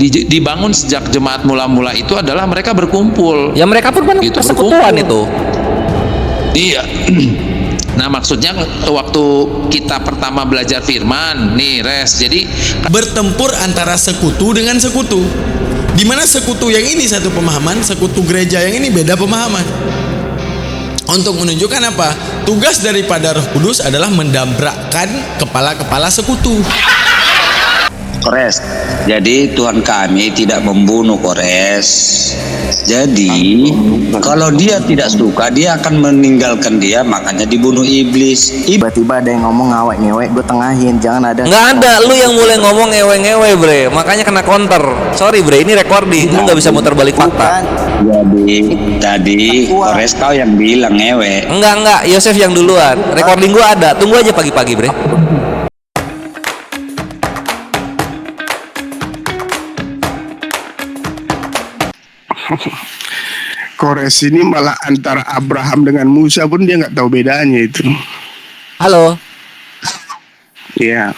dibangun sejak jemaat mula-mula itu adalah mereka berkumpul. Ya mereka pun kan gitu, persekutuan itu. Iya. Nah maksudnya waktu kita pertama belajar firman nih Res, jadi bertempur antara sekutu dengan sekutu, di mana sekutu yang ini satu pemahaman, sekutu gereja yang ini beda pemahaman. Untuk menunjukkan apa? Tugas daripada Roh Kudus adalah mendabrakkan kepala-kepala sekutu. Kores, jadi Tuhan kami tidak membunuh, Kores. Jadi kalau dia tidak suka, dia akan meninggalkan dia, makanya dibunuh iblis. Tiba-tiba ada yang ngomong ngawek-ngewek, gue tengahin, jangan ada. Nggak ada, lu yang mulai ngomong ngewe-ngewe bre, makanya kena counter. Sorry bre, ini recording, lu nggak bisa muter balik fakta. Jadi tadi Kores kau yang bilang ngewe. Enggak, Yosef yang duluan. Recording gua ada, tunggu aja pagi-pagi bre. Kores ini malah antara Abraham dengan Musa pun dia nggak tahu bedanya itu. Halo. Iya.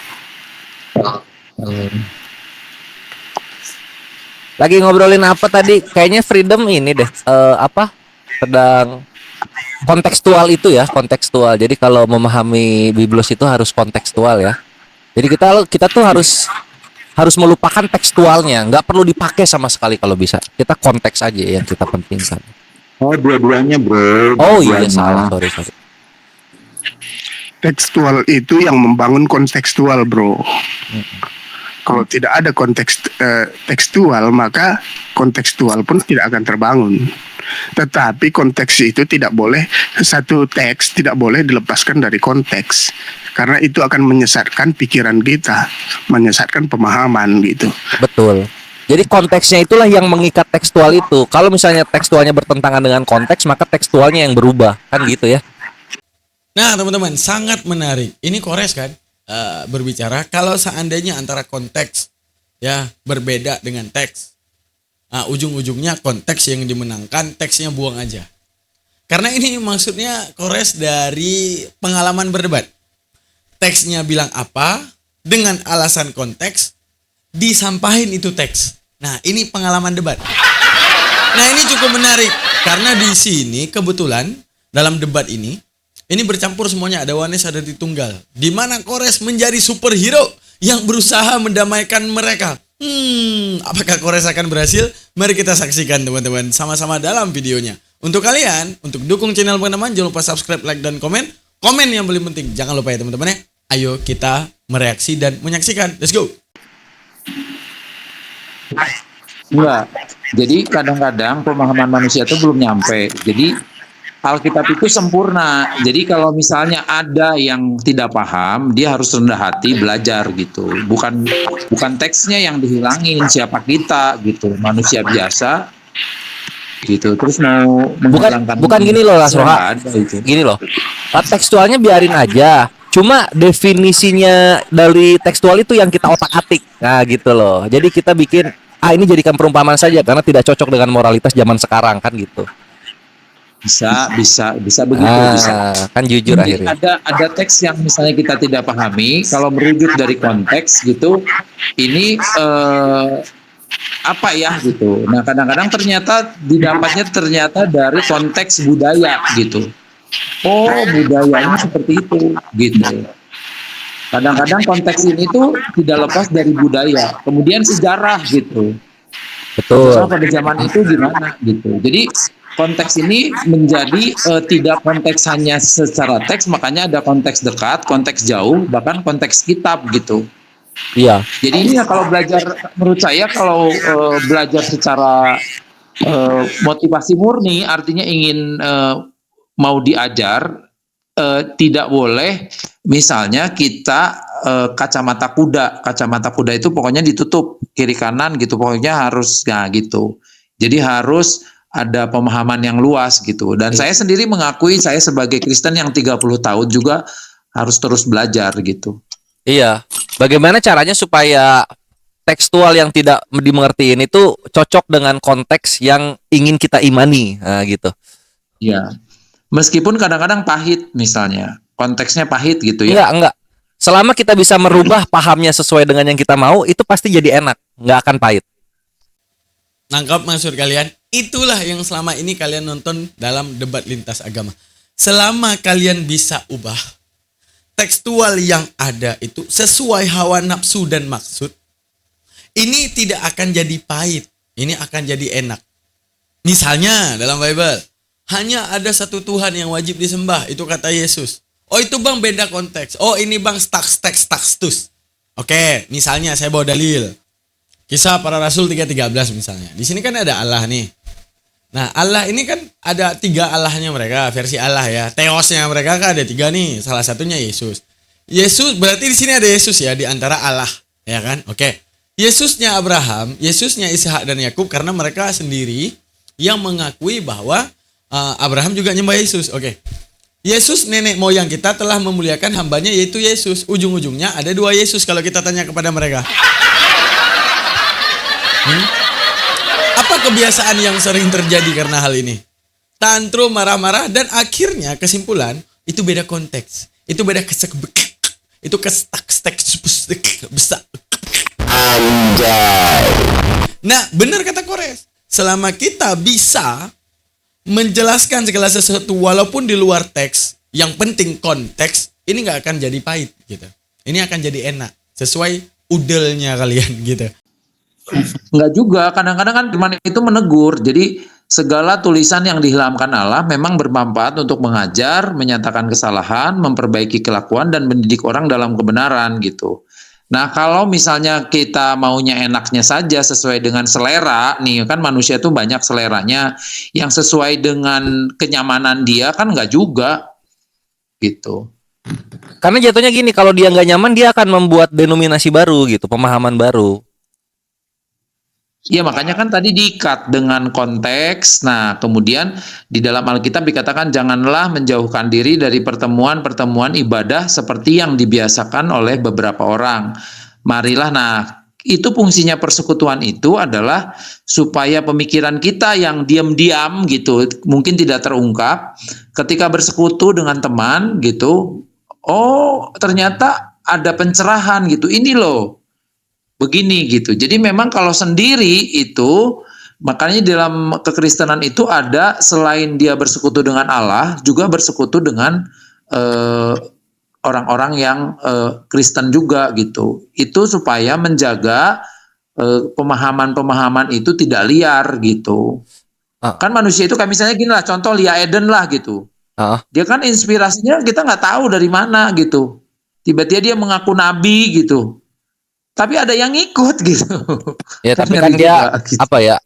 Lagi ngobrolin apa tadi? Kayaknya freedom ini deh. Sedang kontekstual itu ya, kontekstual. Jadi kalau memahami Biblos itu harus kontekstual ya. Jadi kita tuh harus melupakan tekstualnya, nggak perlu dipakai sama sekali kalau bisa. Kita konteks aja yang kita pentingkan. Oh, dua-duanya bro. Oh iya salah, sorry. Tekstual itu yang membangun kontekstual, bro. Kalau tidak ada konteks tekstual, maka kontekstual pun tidak akan terbangun. Tetapi konteks itu tidak boleh, satu teks tidak boleh dilepaskan dari konteks, karena itu akan menyesatkan pikiran kita, menyesatkan pemahaman gitu. Betul. Jadi konteksnya itulah yang mengikat tekstual itu. Kalau misalnya tekstualnya bertentangan dengan konteks, maka tekstualnya yang berubah, kan gitu ya. Nah teman-teman, sangat menarik. Ini Kores kan berbicara kalau seandainya antara konteks ya berbeda dengan teks. Nah, ujung-ujungnya konteks yang dimenangkan, teksnya buang aja. Karena ini maksudnya Kores dari pengalaman berdebat. Teksnya bilang apa, dengan alasan konteks, disampahin itu teks. Nah, ini pengalaman debat. Nah, ini cukup menarik. Karena di sini kebetulan dalam debat ini bercampur semuanya, ada Wanes, ada Tritunggal. Di mana Kores menjadi superhero yang berusaha mendamaikan mereka. Apakah Kores akan berhasil? Mari kita saksikan teman-teman sama-sama dalam videonya. Untuk kalian, untuk dukung channel teman-teman, jangan lupa subscribe, like, dan komen. Komen yang paling penting, jangan lupa ya teman-teman ya. Ayo kita mereaksi dan menyaksikan. Let's go. enggak. Jadi kadang-kadang pemahaman manusia itu belum nyampe. Jadi Alkitab itu sempurna. Jadi kalau misalnya ada yang tidak paham, dia harus rendah hati belajar gitu. Bukan teksnya yang dihilangin, siapa kita gitu, manusia biasa gitu. Terus mau menghilangkan bukan gini loh Mas Roha. Gini loh. Tekstualnya biarin aja. Cuma definisinya dari tekstual itu yang kita otak-atik. Nah, gitu loh. Jadi kita bikin ini jadikan perumpamaan saja karena tidak cocok dengan moralitas zaman sekarang kan gitu. Bisa begitu, bisa. Kan jujur jadi akhirnya. ada teks yang misalnya kita tidak pahami, kalau merujuk dari konteks gitu, ini apa ya gitu. Nah kadang-kadang ternyata didapatnya dari konteks budaya gitu. Oh budayanya seperti itu gitu. Kadang-kadang konteks ini tuh tidak lepas dari budaya, kemudian sejarah gitu. Betul. Pada zaman itu gimana gitu. Jadi konteks ini menjadi tidak konteks hanya secara teks, makanya ada konteks dekat, konteks jauh, bahkan konteks kitab gitu. Iya. Jadi ini ya kalau belajar, menurut saya kalau belajar secara motivasi murni, artinya ingin mau diajar, tidak boleh misalnya kita kacamata kuda itu pokoknya ditutup kiri kanan gitu, pokoknya harus gitu. Jadi harus ada pemahaman yang luas gitu. Dan saya sendiri mengakui saya sebagai Kristen yang 30 tahun juga harus terus belajar gitu. Iya. Bagaimana caranya supaya tekstual yang tidak dimengertiin itu cocok dengan konteks yang ingin kita imani, nah, gitu. Iya. Meskipun kadang-kadang pahit misalnya, konteksnya pahit gitu ya. Enggak. Selama kita bisa merubah pahamnya sesuai dengan yang kita mau, itu pasti jadi enak, nggak akan pahit. Nangkap maksud kalian? Itulah yang selama ini kalian nonton dalam debat lintas agama. Selama kalian bisa ubah tekstual yang ada itu sesuai hawa nafsu dan maksud, ini tidak akan jadi pahit, ini akan jadi enak. Misalnya dalam Bible, hanya ada satu Tuhan yang wajib disembah, itu kata Yesus. Oh itu bang beda konteks. Oh ini bang status. Oke, misalnya saya bawa dalil. Kisah para Rasul 3:13 misalnya. Di sini kan ada Allah nih. Nah Allah ini kan ada 3 Allahnya mereka, versi Allah ya. Theosnya mereka kan ada 3 nih, salah satunya Yesus. Yesus berarti di sini ada Yesus ya di antara Allah, ya kan? Oke. Yesusnya Abraham, Yesusnya Ishak dan Yakub karena mereka sendiri yang mengakui bahwa Abraham juga nyembah Yesus. Oke. Yesus nenek moyang kita telah memuliakan hambanya yaitu Yesus. Ujung-ujungnya ada 2 Yesus kalau kita tanya kepada mereka. Apa kebiasaan yang sering terjadi karena hal ini? Tantrum, marah-marah, dan akhirnya kesimpulan itu beda konteks. Itu beda itu kestak-stek besar. Anjay. Nah, benar kata Kores. Selama kita bisa menjelaskan segala sesuatu walaupun di luar teks, yang penting konteks, ini nggak akan jadi pahit gitu. Ini akan jadi enak sesuai udelnya kalian gitu. Enggak juga, kadang-kadang kan firman itu menegur. Jadi segala tulisan yang dihilangkan Allah memang bermanfaat untuk mengajar, menyatakan kesalahan, memperbaiki kelakuan dan mendidik orang dalam kebenaran gitu. Nah, kalau misalnya kita maunya enaknya saja sesuai dengan selera, nih kan manusia itu banyak seleranya, yang sesuai dengan kenyamanan dia kan enggak juga gitu. Karena jatuhnya gini, kalau dia nggak nyaman dia akan membuat denominasi baru gitu, pemahaman baru. Ya makanya kan tadi diikat dengan konteks. Nah kemudian di dalam Alkitab dikatakan janganlah menjauhkan diri dari pertemuan-pertemuan ibadah seperti yang dibiasakan oleh beberapa orang. Marilah, nah itu fungsinya persekutuan itu adalah supaya pemikiran kita yang diam-diam gitu, mungkin tidak terungkap, ketika bersekutu dengan teman gitu, oh ternyata ada pencerahan gitu, ini loh. Begini gitu. Jadi memang kalau sendiri itu, makanya dalam kekristenan itu ada selain dia bersekutu dengan Allah, juga bersekutu dengan orang-orang yang Kristen juga gitu. Itu supaya menjaga pemahaman-pemahaman itu tidak liar gitu. Kan manusia itu kayak misalnya gini lah, contoh Lia Eden lah gitu. Dia kan inspirasinya kita nggak tahu dari mana gitu. Tiba-tiba dia mengaku nabi gitu. Tapi ada yang ikut gitu. Ya tapi kan dia gitu. Apa ya?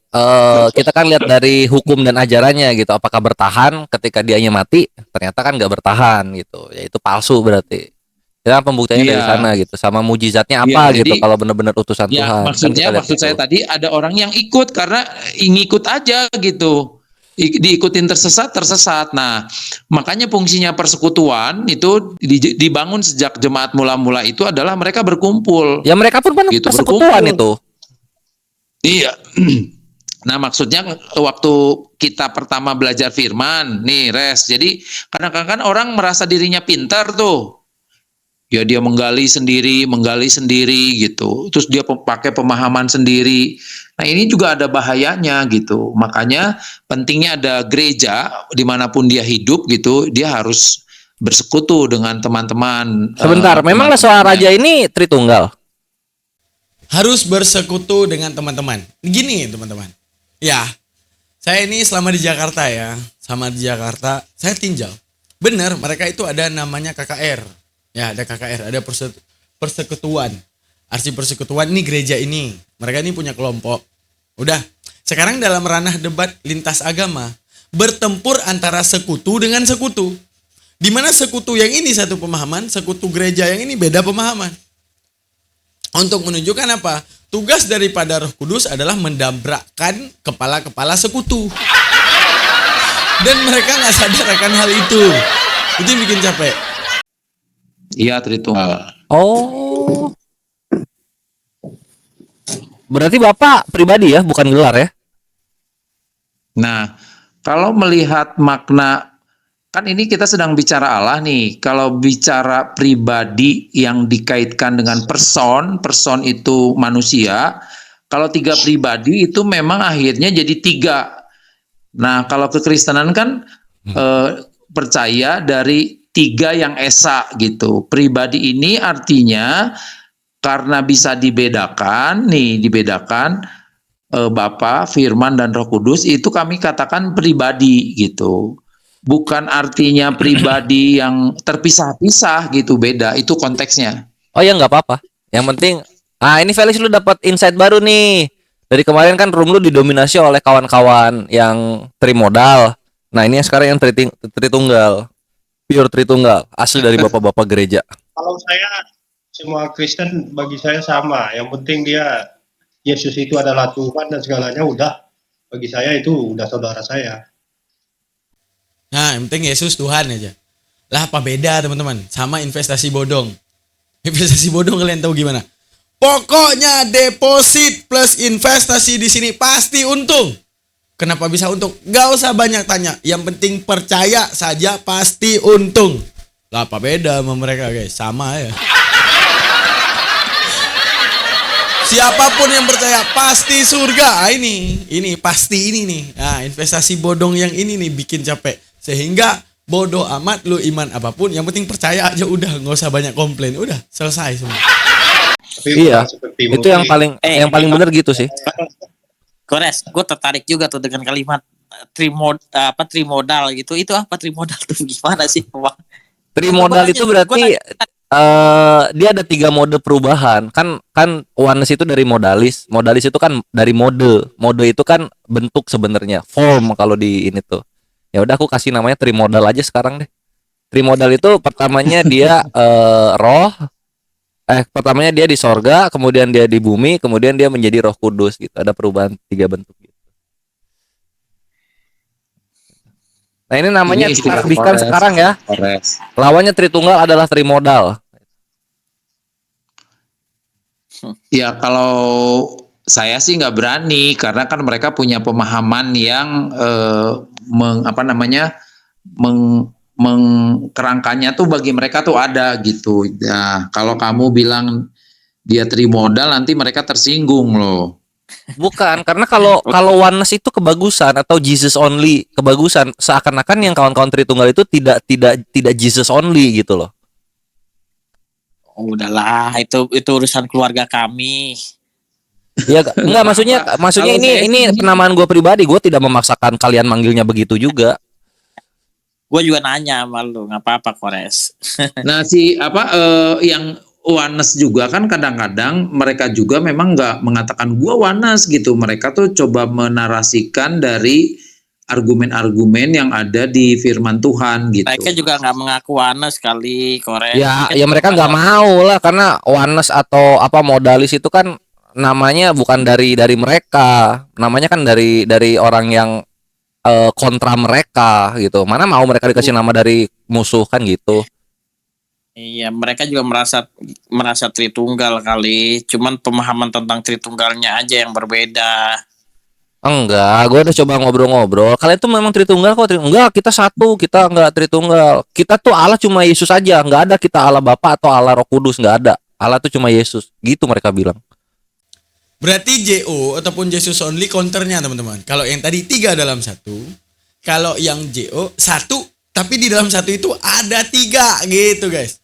Kita kan lihat dari hukum dan ajarannya gitu. Apakah bertahan ketika dianya mati? Ternyata kan nggak bertahan gitu. Ya itu palsu berarti. Ya pembuktiannya dari sana gitu. Sama mujizatnya apa gitu? Kalau benar-benar utusan Tuhan. Maksudnya, kan maksud saya tadi ada orang yang ikut karena ngikut aja gitu. Diikutin tersesat. Nah, makanya fungsinya persekutuan itu dibangun sejak jemaat mula-mula itu adalah mereka berkumpul. Ya mereka pun gitu, persekutuan berkumpul. Itu. Iya. Nah, maksudnya waktu kita pertama belajar firman, nih Res. Jadi kadang-kadang orang merasa dirinya pintar tuh. Ya dia menggali sendiri gitu. Terus dia pakai pemahaman sendiri. Nah ini juga ada bahayanya gitu. Makanya pentingnya ada gereja dimanapun dia hidup gitu. Dia harus bersekutu dengan teman-teman. Sebentar, memang soal raja ini Tritunggal? Harus bersekutu dengan teman-teman. Gini teman-teman. Ya, saya ini selama di Jakarta ya. Sama di Jakarta, saya tinjau. Benar, mereka itu ada namanya KKR. Ya ada KKR, ada persekutuan. Arti persekutuan ini gereja ini. Mereka ini punya kelompok. Udah. Sekarang dalam ranah debat lintas agama. Bertempur antara sekutu dengan sekutu. Dimana sekutu yang ini satu pemahaman. Sekutu gereja yang ini beda pemahaman. Untuk menunjukkan apa? Tugas daripada Roh Kudus adalah mendabrakkan kepala-kepala sekutu. Dan mereka gak sadar akan hal itu. Itu yang bikin capek. Iya, Tritunggal. Oh. Berarti Bapak pribadi ya, bukan gelar ya? Nah, kalau melihat makna, kan ini kita sedang bicara Allah nih. Kalau bicara pribadi yang dikaitkan dengan person itu manusia, Kalau 3 pribadi itu memang akhirnya jadi 3. Nah, kalau kekristenan kan percaya dari 3 yang esa gitu. Pribadi ini artinya karena bisa dibedakan Bapa, Firman dan Roh Kudus itu kami katakan pribadi gitu. Bukan artinya pribadi yang terpisah-pisah gitu, beda. Itu konteksnya. Oh ya nggak apa-apa. Yang penting, ini Felix lu dapat insight baru nih. Dari kemarin kan room lu didominasi oleh kawan-kawan yang trimodal. Nah ini yang sekarang yang tritunggal, pure tritunggal, asli dari bapak-bapak gereja. Kalau saya semua Kristen bagi saya sama. Yang penting dia Yesus itu adalah Tuhan dan segalanya udah bagi saya itu udah saudara saya. Nah, yang penting Yesus Tuhan aja. Lah apa beda teman-teman sama investasi bodong? Investasi bodong kalian tahu gimana? Pokoknya deposit plus investasi di sini pasti untung. Kenapa bisa untung? Gak usah banyak tanya. Yang penting percaya saja pasti untung. Lah apa beda sama mereka guys? Sama ya. Siapapun yang percaya pasti surga. Ini pasti ini nih. Nah, investasi bodong yang ini nih bikin capek. Sehingga bodoh amat lu iman apapun, yang penting percaya aja udah, nggak usah banyak komplain, udah selesai semua. Iya, itu yang paling benar gitu sih. Kores, gue tertarik juga tuh dengan kalimat trimodal gitu. Itu apa trimodal tuh gimana sih? Trimodal itu berarti dia ada 3 mode perubahan. Kan oneness itu dari modalis. Modalis itu kan dari mode. Mode itu kan bentuk sebenarnya, form kalau di ini tuh. Ya udah aku kasih namanya trimodal aja sekarang deh. Trimodal itu pertamanya dia pertamanya dia di sorga, kemudian dia di bumi, kemudian dia menjadi Roh Kudus gitu. Ada perubahan 3 bentuk gitu. Nah ini namanya ditakdirkan sekarang ya. Lawannya Tritunggal adalah trimodal. Ya kalau saya sih nggak berani karena kan mereka punya pemahaman yang mengkerangkanya tuh bagi mereka tuh ada gitu. Nah, kalau kamu bilang dia trimodal nanti mereka tersinggung loh. Bukan, karena kalau oneness itu kebagusan atau Jesus only kebagusan, seakan-akan yang kawan-kawan Tritunggal itu tidak Jesus only gitu loh. Oh, udahlah, itu urusan keluarga kami. Ya enggak, maksudnya ini penamaan gue pribadi, gue tidak memaksakan kalian manggilnya begitu juga. Gue juga nanya sama lu, nggak apa-apa Kores. Nah yang oneness juga kan kadang-kadang mereka juga memang nggak mengatakan gua oneness gitu. Mereka tuh coba menarasikan dari argumen-argumen yang ada di firman Tuhan gitu. Mereka juga nggak mengaku oneness kali Kores. Ya mereka nggak mau lah, karena oneness atau modalis itu kan namanya bukan dari mereka, namanya kan dari orang yang kontra mereka gitu. Mana mau mereka dikasih nama dari musuh kan gitu. Iya, mereka juga merasa Tritunggal kali. Cuman pemahaman tentang Tritunggalnya aja yang berbeda. Enggak, gue udah coba ngobrol-ngobrol. Kalian tuh memang Tritunggal kok. Enggak, kita satu, kita enggak Tritunggal. Kita tuh Allah cuma Yesus aja, enggak ada kita Allah Bapa atau Allah Roh Kudus, enggak ada. Allah tuh cuma Yesus. Gitu mereka bilang. Berarti JO ataupun Jesus only counternya teman-teman. Kalau yang tadi 3 dalam 1, kalau yang JO 1, tapi di dalam 1 itu ada 3 gitu guys.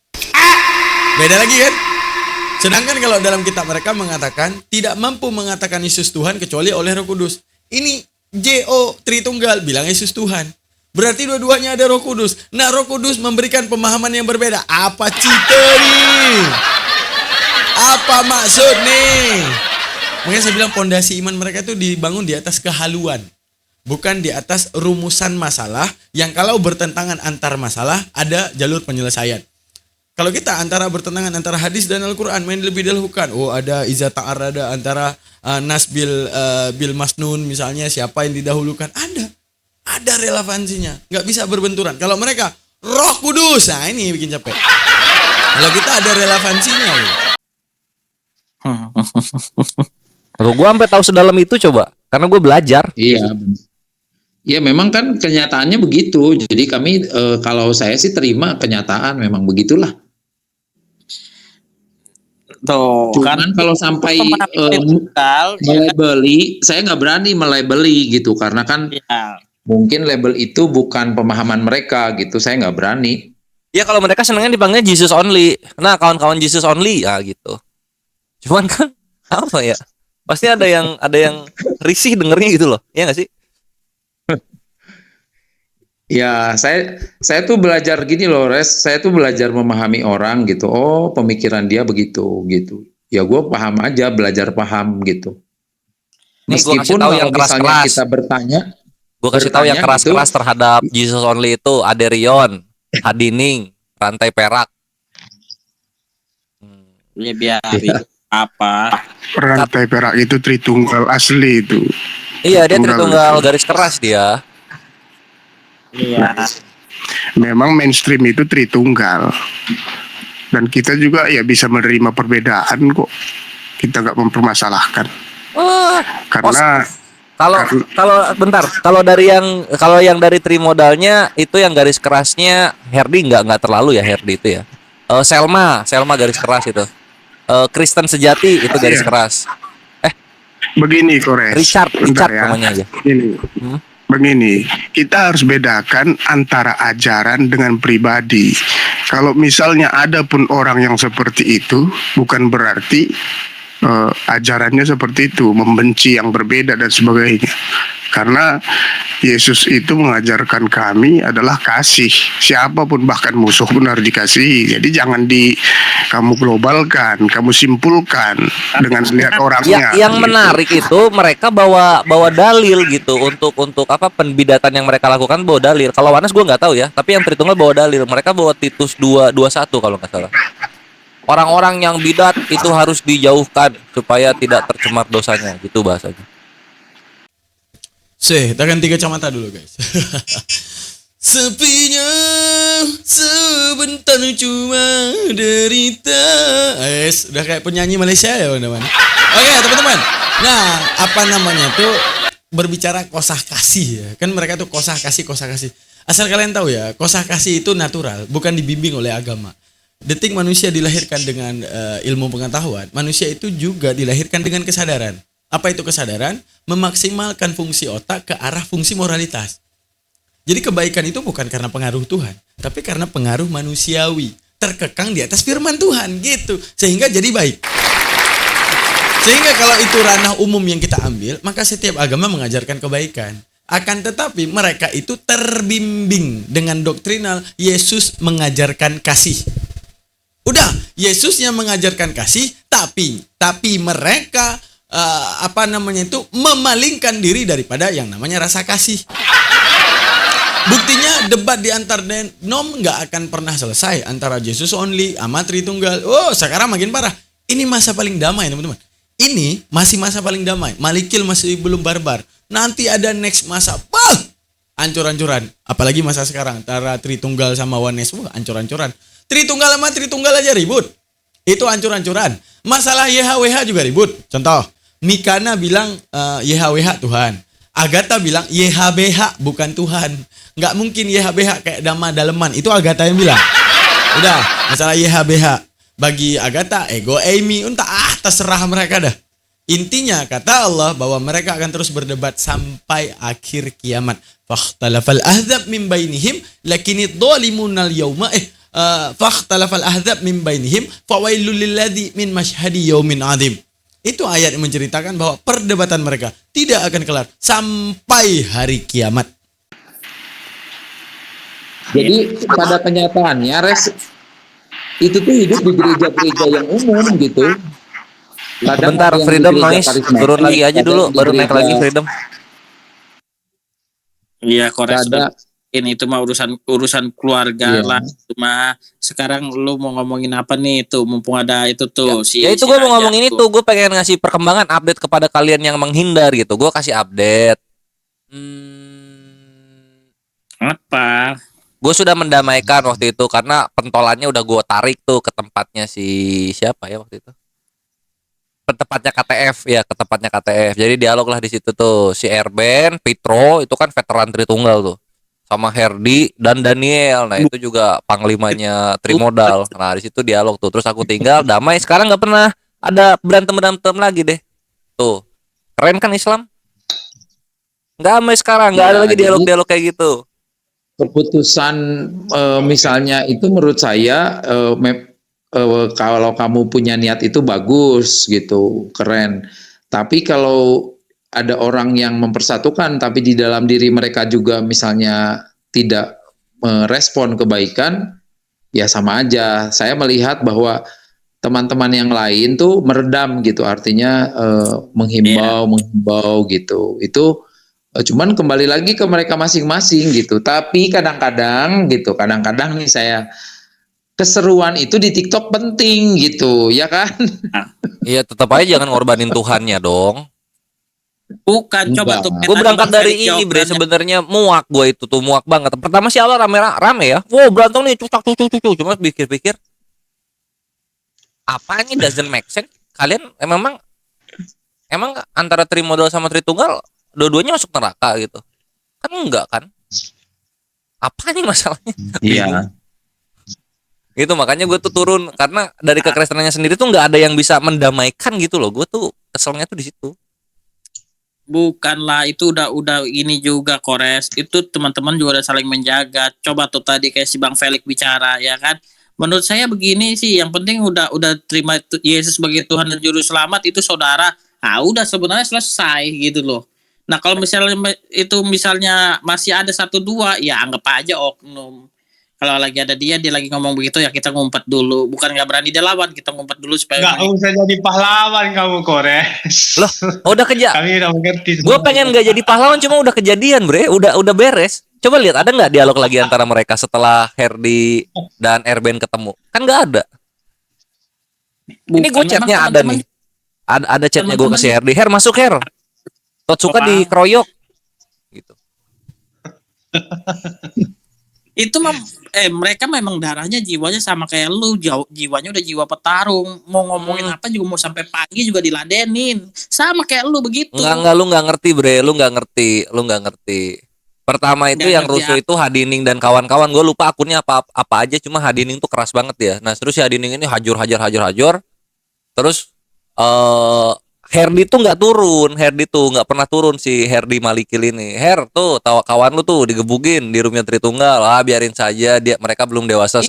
Beda lagi kan? Sedangkan kalau dalam kitab mereka mengatakan tidak mampu mengatakan Yesus Tuhan kecuali oleh Roh Kudus. Ini JO Tritunggal bilang Yesus Tuhan. Berarti dua-duanya ada Roh Kudus. Nah, Roh Kudus memberikan pemahaman yang berbeda. Apa cita nih? Apa maksud nih? Makanya saya bilang pondasi iman mereka itu dibangun di atas kehaluan. Bukan di atas rumusan masalah yang kalau bertentangan antar masalah ada jalur penyelesaian. Kalau kita bertentangan antara hadis dan Al-Quran, main lebih dahulukan. Oh, ada iza ta'arada antara nas bil masnun misalnya, siapa yang didahulukan? Ada relevansinya. Nggak bisa berbenturan. Kalau mereka Roh Kudus, nah ini bikin capek. Kalau kita ada relevansinya. Kalau gue sampai tahu sedalam itu coba, karena gue belajar. Iya. Ya memang kan kenyataannya begitu. Jadi kami kalau saya sih terima kenyataan memang begitulah. Tuh kan Cuman kalau sampai pemahaman Tritunggal ya kan? melabeli, saya nggak berani melabeli gitu karena kan Ya. mungkin label itu bukan pemahaman mereka gitu. Saya nggak berani. Ya kalau mereka senengnya dipanggilnya Jesus only. Nah, kawan-kawan Jesus only ya gitu. Cuman kan apa ya? Pasti ada yang risih dengernya gitu loh. Iya nggak sih? Ya, saya tuh belajar gini loh, Res. Saya tuh belajar memahami orang gitu. Oh, pemikiran dia begitu gitu. Ya, gue paham aja, belajar paham gitu. Nih gue kasih Meskipun tahu kalau yang misalnya keras-keras. kita bertanya, Gue kasih tahu yang bertanya itu keras-keras terhadap Jesus only itu Aderion, Hadining, Rantai Perak. Ya biarin apa. Rantai Perak itu Tritunggal asli itu. Iya, dia Tritunggal Tritunggal garis keras dia. Iya. Memang mainstream itu Tritunggal. Dan kita juga ya bisa menerima perbedaan kok. Kita nggak mempermasalahkan. Karena Kalau yang dari Trimodalnya itu yang garis kerasnya Herdi nggak terlalu ya Herdi itu ya. Selma garis keras itu. Kristen sejati itu garis Iya. keras. begini Kores. Richard Bentar ya. namanya aja. Begini, kita harus bedakan antara ajaran dengan pribadi. Kalau misalnya ada pun orang yang seperti itu, bukan berarti ajarannya seperti itu, membenci yang berbeda dan sebagainya. Karena Yesus itu mengajarkan kami adalah kasih. Siapapun bahkan musuh pun harus dikasihi. Jadi jangan kamu globalkan, kamu simpulkan dengan lihat orangnya. Yang gitu. menarik itu mereka bawa dalil gitu untuk apa pembidatan yang mereka lakukan bawa dalil. Kalau Wanes gue nggak tahu ya, tapi yang Tritunggal bawa dalil. Mereka bawa Titus 2:21 kalau nggak salah. Orang-orang yang bidat itu harus dijauhkan supaya tidak tercemar dosanya, gitu bahasanya. Kita ganti kacamata dulu guys. Sepinya sebentar cuma derita. Udah kayak penyanyi Malaysia ya teman-teman. Oke teman-teman. Nah apa namanya tuh berbicara kosah kasih ya. Kan mereka tuh kosah kasih. Asal kalian tahu ya, kosah kasih itu natural, bukan dibimbing oleh agama. Detik manusia dilahirkan dengan ilmu pengetahuan, manusia itu juga dilahirkan dengan kesadaran. Apa itu kesadaran? Memaksimalkan fungsi otak ke arah fungsi moralitas. Jadi kebaikan itu bukan karena pengaruh Tuhan, tapi karena pengaruh manusiawi. Terkekang di atas firman Tuhan gitu. Sehingga jadi baik. Sehingga kalau itu ranah umum yang kita ambil, maka setiap agama mengajarkan kebaikan. Akan tetapi mereka itu terbimbing dengan doktrinal Yesus mengajarkan kasih. Udah, Yesus yang mengajarkan kasih, tapi mereka memalingkan diri daripada yang namanya rasa kasih. Buktinya debat di antar denom nggak akan pernah selesai antara Jesus only sama Tritunggal. Oh, sekarang makin parah. Ini masa paling damai, teman-teman. Ini masih masa paling damai. Malikil masih belum barbar. Nanti ada next masa, ancur-ancuran. Apalagi masa sekarang antara Tritunggal sama Wanes, ancur-ancuran. Tritunggal sama Tritunggal aja ribut. Itu ancur-ancuran. Masalah YHWH juga ribut. Contoh, Mikana bilang YHWH Tuhan. Agatha bilang YHBH bukan Tuhan. Nggak mungkin YHBH kayak Dhamma Daleman. Itu Agatha yang bilang. Udah, masalah YHBH. Bagi Agatha, ego Amy, terserah mereka dah. Intinya kata Allah bahwa mereka akan terus berdebat sampai akhir kiamat. Fakhtalafal ahzab min bainihim lakinid dhalimunal yawma fakhtalafal ahzab min bainihim fawailul lilladzi min mashhadi yaumin adzim. Itu ayat yang menceritakan bahwa perdebatan mereka tidak akan kelar sampai hari kiamat. Jadi pada kenyataannya Res itu tuh hidup di gereja-gereja yang umum gitu. Kadang Bentar, ada yang di Freedom gereja noise karismatik, turun lagi aja ada dulu, yang di baru naik gereja- lagi Freedom. Iya, Kores. Ada. Ini itu mah urusan keluarga Iya. lah. Cuma sekarang lu mau ngomongin apa nih tuh? Mumpung ada itu tuh. Ya itu gue mau ngomongin itu, gue pengen ngasih perkembangan update kepada kalian yang menghindar gitu. Gue kasih update. Apa? Gue sudah mendamaikan waktu itu karena pentolannya udah gue tarik tuh ke tempatnya si siapa ya waktu itu. Ke tempatnya KTF. Jadi dialog lah di situ tuh si Erben, Pitro itu kan veteran Tritunggal tuh. sama Herdi dan Daniel. Nah, itu juga panglimanya Trimodal. Nah, di situ dialog tuh. Terus aku tinggal damai. Sekarang nggak pernah ada berantem lagi deh. Tuh. Keren kan Islam? Nggak damai sekarang, nggak ada lagi dialog-dialog kayak gitu. Keputusan misalnya itu menurut saya kalau kamu punya niat itu bagus gitu, keren. Tapi kalau ada orang yang mempersatukan tapi di dalam diri mereka juga misalnya tidak merespon kebaikan, ya sama aja. Saya melihat bahwa teman-teman yang lain tuh meredam gitu, artinya menghimbau gitu. Itu cuman kembali lagi ke mereka masing-masing gitu. Tapi kadang-kadang nih saya, keseruan itu di TikTok penting gitu, ya kan? Iya, tetap aja jangan ngorbanin Tuhannya dong. Bukan, coba tuh. Gue berangkat dari ini, Bre. Sebenarnya muak gue itu tuh, muak banget. Pertama sih awal rame ya. Wow, berantem nih, cucak. Cuma pikir-pikir, apa ini doesn't make sense? Kalian emang antara Trimodal sama Tritunggal dua-duanya masuk neraka gitu? Kan enggak kan? Apa nih masalahnya? Iya. Gitu, makanya gue tuh turun karena dari kekristenannya sendiri tuh nggak ada yang bisa mendamaikan gitu loh. Gue tuh keselnya tuh di situ. Bukanlah, itu udah ini juga Kores. Itu teman-teman juga udah saling menjaga. Coba tuh tadi kayak si Bang Felix bicara, ya kan? Menurut saya begini sih, yang penting udah terima Yesus sebagai Tuhan dan Juru Selamat, itu saudara. Ah, udah sebenarnya selesai gitu loh. Nah, kalau misalnya masih ada 1-2, ya anggap aja oknum. Kalau lagi ada dia lagi ngomong begitu, ya kita ngumpet dulu. Bukan nggak berani dilawan, kita ngumpet dulu supaya Nggak usah jadi pahlawan kamu, Kores. Loh, udah Kami udah mengerti. Gue pengen nggak jadi pahlawan, cuma udah kejadian, Bre. Udah beres. Coba lihat, ada nggak dialog lagi antara mereka setelah Herdi dan Erben ketemu? Kan nggak ada. Ini gue chatnya ada nih. Ada chatnya gue kasih Herdi. Her, masuk Her. Tot suka dikeroyok. Gitu. Itu mereka memang darahnya, jiwanya sama kayak lu, jiwanya udah jiwa petarung. Mau ngomongin apa juga, mau sampai pagi juga diladenin. Sama kayak lu begitu. Enggak, lu nggak ngerti, Bre. Lu nggak ngerti. Pertama itu yang rusuh itu Hadining dan kawan-kawan. Gue lupa akunnya apa aja, cuma Hadining tuh keras banget ya. Nah, terus si Hadining ini hajar. Terus Herdi tuh nggak pernah turun si Herdi Malikil ini. Her tuh, tahu kawan lu tuh digebukin di rumahnya Tritunggal. Biarin saja, mereka belum dewasa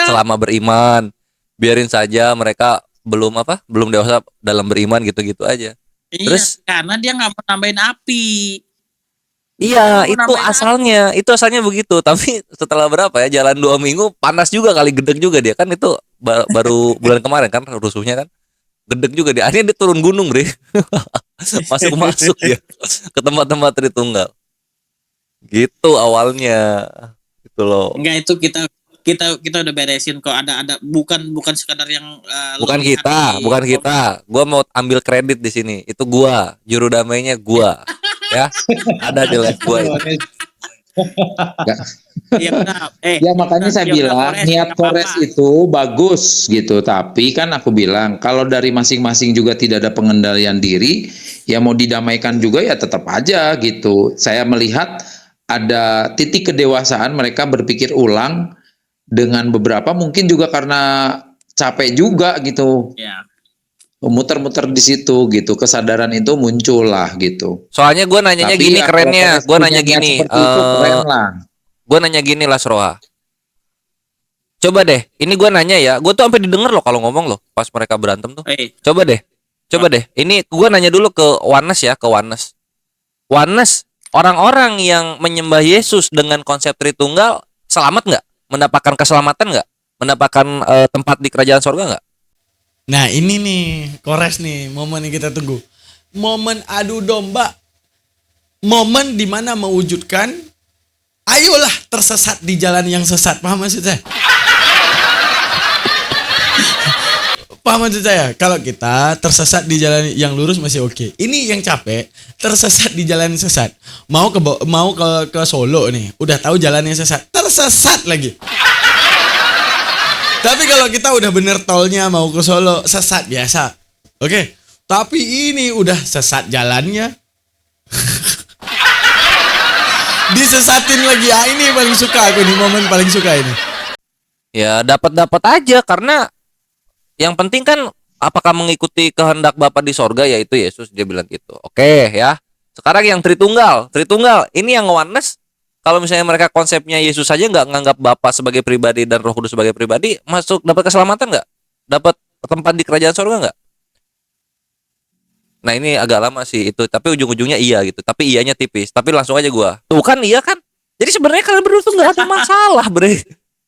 selama beriman. Biarin saja, mereka belum dewasa dalam beriman, gitu-gitu aja. Iya, terus karena dia nggak mau nambahin api. Iya, itu asalnya begitu. Tapi setelah berapa ya, jalan 2 minggu, panas juga kali, gedeg juga dia kan. Itu baru bulan kemarin kan rusuhnya kan. Gedeg juga dia. Akhirnya dia turun gunung, Bre. masuk ya ke tempat-tempat Tritunggal. Gitu awalnya. Gitu loh. Enggak, itu kita udah beresin kok. Ada bukan sekadar yang bukan kita. Gua mau ambil kredit di sini. Itu gua, juru damainya gua. Ya. Ada di live gua itu. Ya makanya saya bilang niat Kores itu bagus gitu, tapi kan aku bilang kalau dari masing-masing juga tidak ada pengendalian diri, ya mau didamaikan juga ya tetap aja gitu. Saya melihat ada titik kedewasaan mereka berpikir ulang, dengan beberapa mungkin juga karena capek juga gitu. Ya. Muter-muter di situ gitu, kesadaran itu muncul lah gitu. Soalnya gue nanyanya tapi gini kerennya, gue nanya gini, gue nanya gini lah Sroha. Coba deh, ini gue nanya ya, gue tuh sampai didengar loh kalau ngomong loh pas mereka berantem tuh. Coba deh, ini gue nanya dulu ke Wanes ya, Wanes, orang-orang yang menyembah Yesus dengan konsep Tritunggal selamat nggak? Mendapatkan keselamatan nggak? Mendapatkan tempat di kerajaan surga nggak? Nah ini nih Kores nih, momen yang kita tunggu. Momen adu domba. Momen dimana mewujudkan, ayolah tersesat di jalan yang sesat. Paham maksud saya? Paham maksud saya? Kalau kita tersesat di jalan yang lurus masih oke. Ini yang capek, tersesat di jalan yang sesat. Mau ke Solo nih, udah tahu jalan yang sesat, tersesat lagi. Tapi kalau kita udah bener tolnya mau ke Solo, sesat biasa. Oke. Tapi ini udah sesat jalannya. disesatin lagi ya. Ini paling suka aku nih, momen paling suka ini. Ya dapat aja karena yang penting kan apakah mengikuti kehendak Bapa di sorga, yaitu Yesus, dia bilang gitu. Oke ya. Sekarang yang Tritunggal ini yang oneness. Kalau misalnya mereka konsepnya Yesus saja nggak nganggap Bapa sebagai pribadi dan Roh Kudus sebagai pribadi, masuk dapat keselamatan nggak? Dapat tempat di kerajaan sorga nggak? Nah ini agak lama sih itu, tapi ujung-ujungnya iya gitu. Tapi iyanya tipis. Tapi langsung aja gua. Tuh kan iya kan? Jadi sebenarnya kalian berdua tuh nggak ada masalah, bre.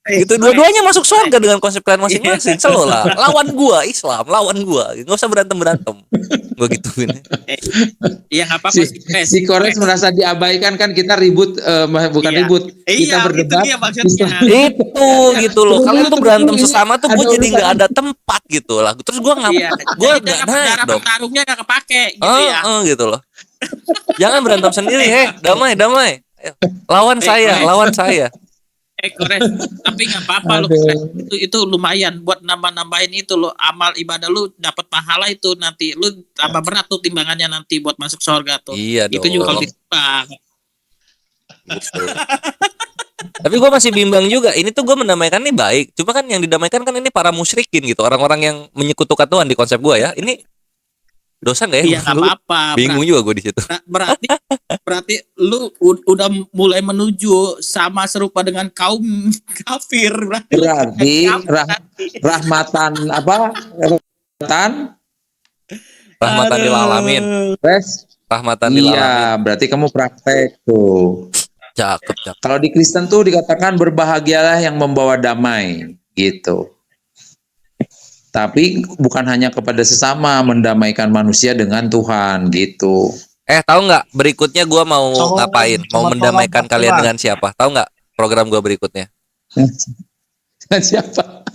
Gitu dua-duanya masuk surga dengan konsep kalian masing-masing. Selalu lah. Lawan gua Islam, lawan gua. Nggak usah berantem. Gua gituin. Iya nggak apa-apa. Si Kores merasa diabaikan kan, kita ribut, bukan Iya. ribut, kita Iya, berdebat. itu dia maksudnya. Itu gitu loh. Kalian tuh berantem sesama tuh gue jadi nggak ada tempat gitu lah. Terus gue Iya. gue Jadi nggak naik darah dong. bertarungnya nggak kepake gitu ya. Gitu loh. Jangan berantem sendiri, damai. Ayo, lawan saya. Kores, tapi nggak apa-apa lo, itu lumayan buat nambahin itu lo, amal ibadah lu dapat pahala itu, nanti lu tambah berat tuh timbangannya nanti buat masuk surga tuh. Iya Itu dong. juga kalau ditimbang. Gitu. Tapi gue masih bimbang juga. Ini tuh gue mendamaikan nih baik. Cuma kan yang didamaikan kan ini para musyrikin gitu, orang-orang yang menyekutukan Tuhan di konsep gue ya. Ini dosa nggak ya? Iya nggak apa-apa. Bingung juga gue di situ. Berarti lu udah mulai menuju sama serupa dengan kaum kafir. Berarti rahmatan apa? Rahmatan lil alamin. Rahmatan lil alamin. Iya, berarti kamu praktek tuh. Cakep. Kalau di Kristen tuh dikatakan berbahagialah yang membawa damai, gitu. Tapi bukan hanya kepada sesama, mendamaikan manusia dengan Tuhan, gitu. Tahu nggak berikutnya gue mau ngapain? Mau mendamaikan kalian dengan siapa? Tahu nggak program gue berikutnya? Dengan siapa?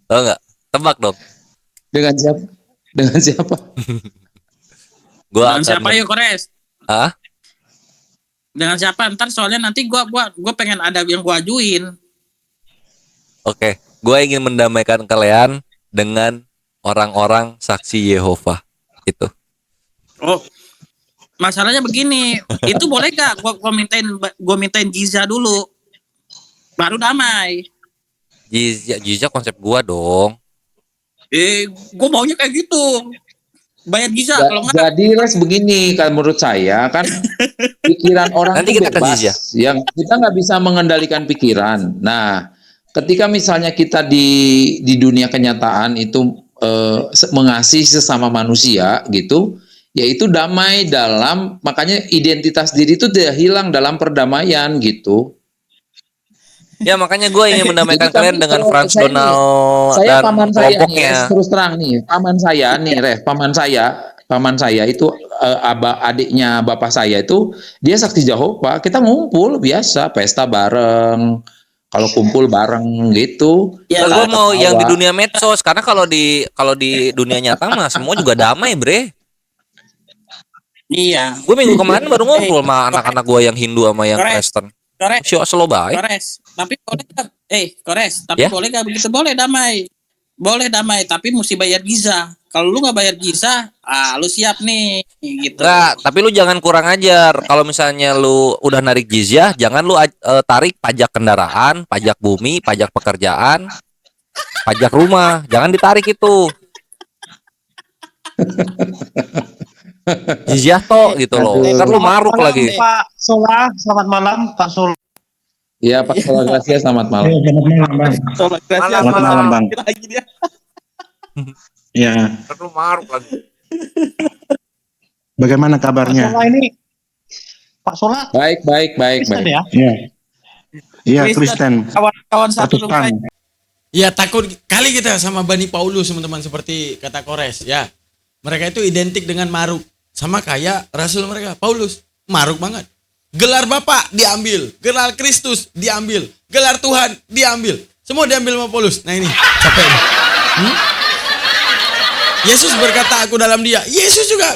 Tahu nggak? Tebak dong. Dengan siapa? Dengan siapa? Dengan siapa yuk Kores? Hah? Dengan siapa? Ntar soalnya nanti gua pengen ada yang gua ajuin. Oke, gue ingin mendamaikan kalian dengan orang-orang saksi Yehova itu. Oh, masalahnya begini, itu boleh gak? Gua mintain Giza dulu, baru damai. Giza konsep gue dong. Gua maunya kayak gitu. Bayar Giza kalau nggak. Jadi Res begini, kalau menurut saya kan pikiran orang Nanti itu kita ke bebas. Giza. Yang kita nggak bisa mengendalikan pikiran. Nah, ketika misalnya kita di dunia kenyataan itu mengasihi sesama manusia gitu, yaitu damai dalam, makanya identitas diri itu tidak hilang dalam perdamaian gitu. Ya makanya gue ingin mendamaikan Jadi kalian kami, dengan kalau Franz saya Donald saya dan paman saya nih, kelompoknya. terus terang nih, paman saya itu adiknya bapak saya itu dia saksi Jehovah. Kita ngumpul biasa, pesta bareng, kalau kumpul bareng gitu. Ya gue mau yang di dunia medsos, karena kalau di dunia nyata mah semua juga damai, bre. Iya. Gue minggu kemarin baru ngobrol sama anak-anak gue yang Hindu sama yang Kristen. Kores, Slow baik. tapi boleh gak? Kores, tapi Ya? boleh gak begitu? Boleh damai, tapi mesti bayar Giza. Kalau lu nggak bayar Giza, lu siap nih, gitu. Enggak, tapi lu jangan kurang ajar. Kalau misalnya lu udah narik jizyah, jangan lu tarik pajak kendaraan, pajak bumi, pajak pekerjaan, pajak rumah. Jangan ditarik itu. Jizyah toh gitu loh. Ntar lu maruk lagi. Pak Sola, selamat malam Pak Sola. Iya, Pak Sola Gracia, selamat malam. Malam, Bang. Ya, Ntar lu maruk lagi. bagaimana kabarnya? Sola ini Pak Sola Baik. Kristen ya? Iya, Kristen. Kawan satu rumah. Protestan. Ya takut kali kita sama Bani Paulus teman-teman, seperti kata Kores ya. Mereka itu identik dengan maruk. Sama kayak Rasul mereka, Paulus. Maruk banget. Gelar Bapak diambil. Gelar Kristus diambil. Gelar Tuhan diambil. Semua diambil sama Paulus. Nah ini, capek ini. Yesus berkata aku dalam dia. Yesus juga,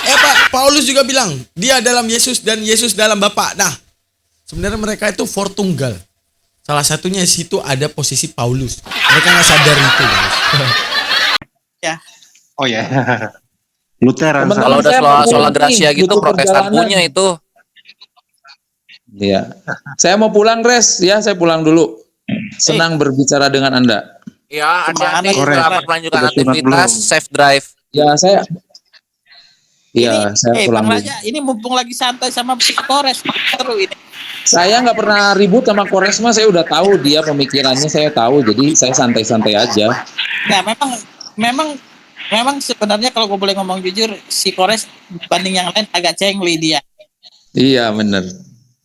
Paulus juga bilang. Dia dalam Yesus dan Yesus dalam Bapa. Nah, sebenarnya mereka itu fortunggal. Salah satunya di situ ada posisi Paulus. Mereka nggak sadar itu. Guys. Ya. Oh ya. Lutheran. Teman-teman Kalau udah saya sola mau gracia ini, gitu butuh Protestan perjalanan. punya itu. Iya. Saya mau pulang, Res. Ya, saya pulang dulu. Senang berbicara dengan Anda. Ya, Kemana hati-hati, nih, selamat Bang? melanjutkan Udah sunat aktivitas, belum? safe drive. Ya, saya Bang pulang dulu. Raja, ini mumpung lagi santai sama si Kores, seru ini. Saya nggak pernah ribut sama Koresma, saya udah tahu dia pemikirannya, saya tahu, jadi saya santai-santai aja. Nah, memang sebenarnya kalau gue boleh ngomong jujur, si Kores banding yang lain agak cengli dia. Iya, bener.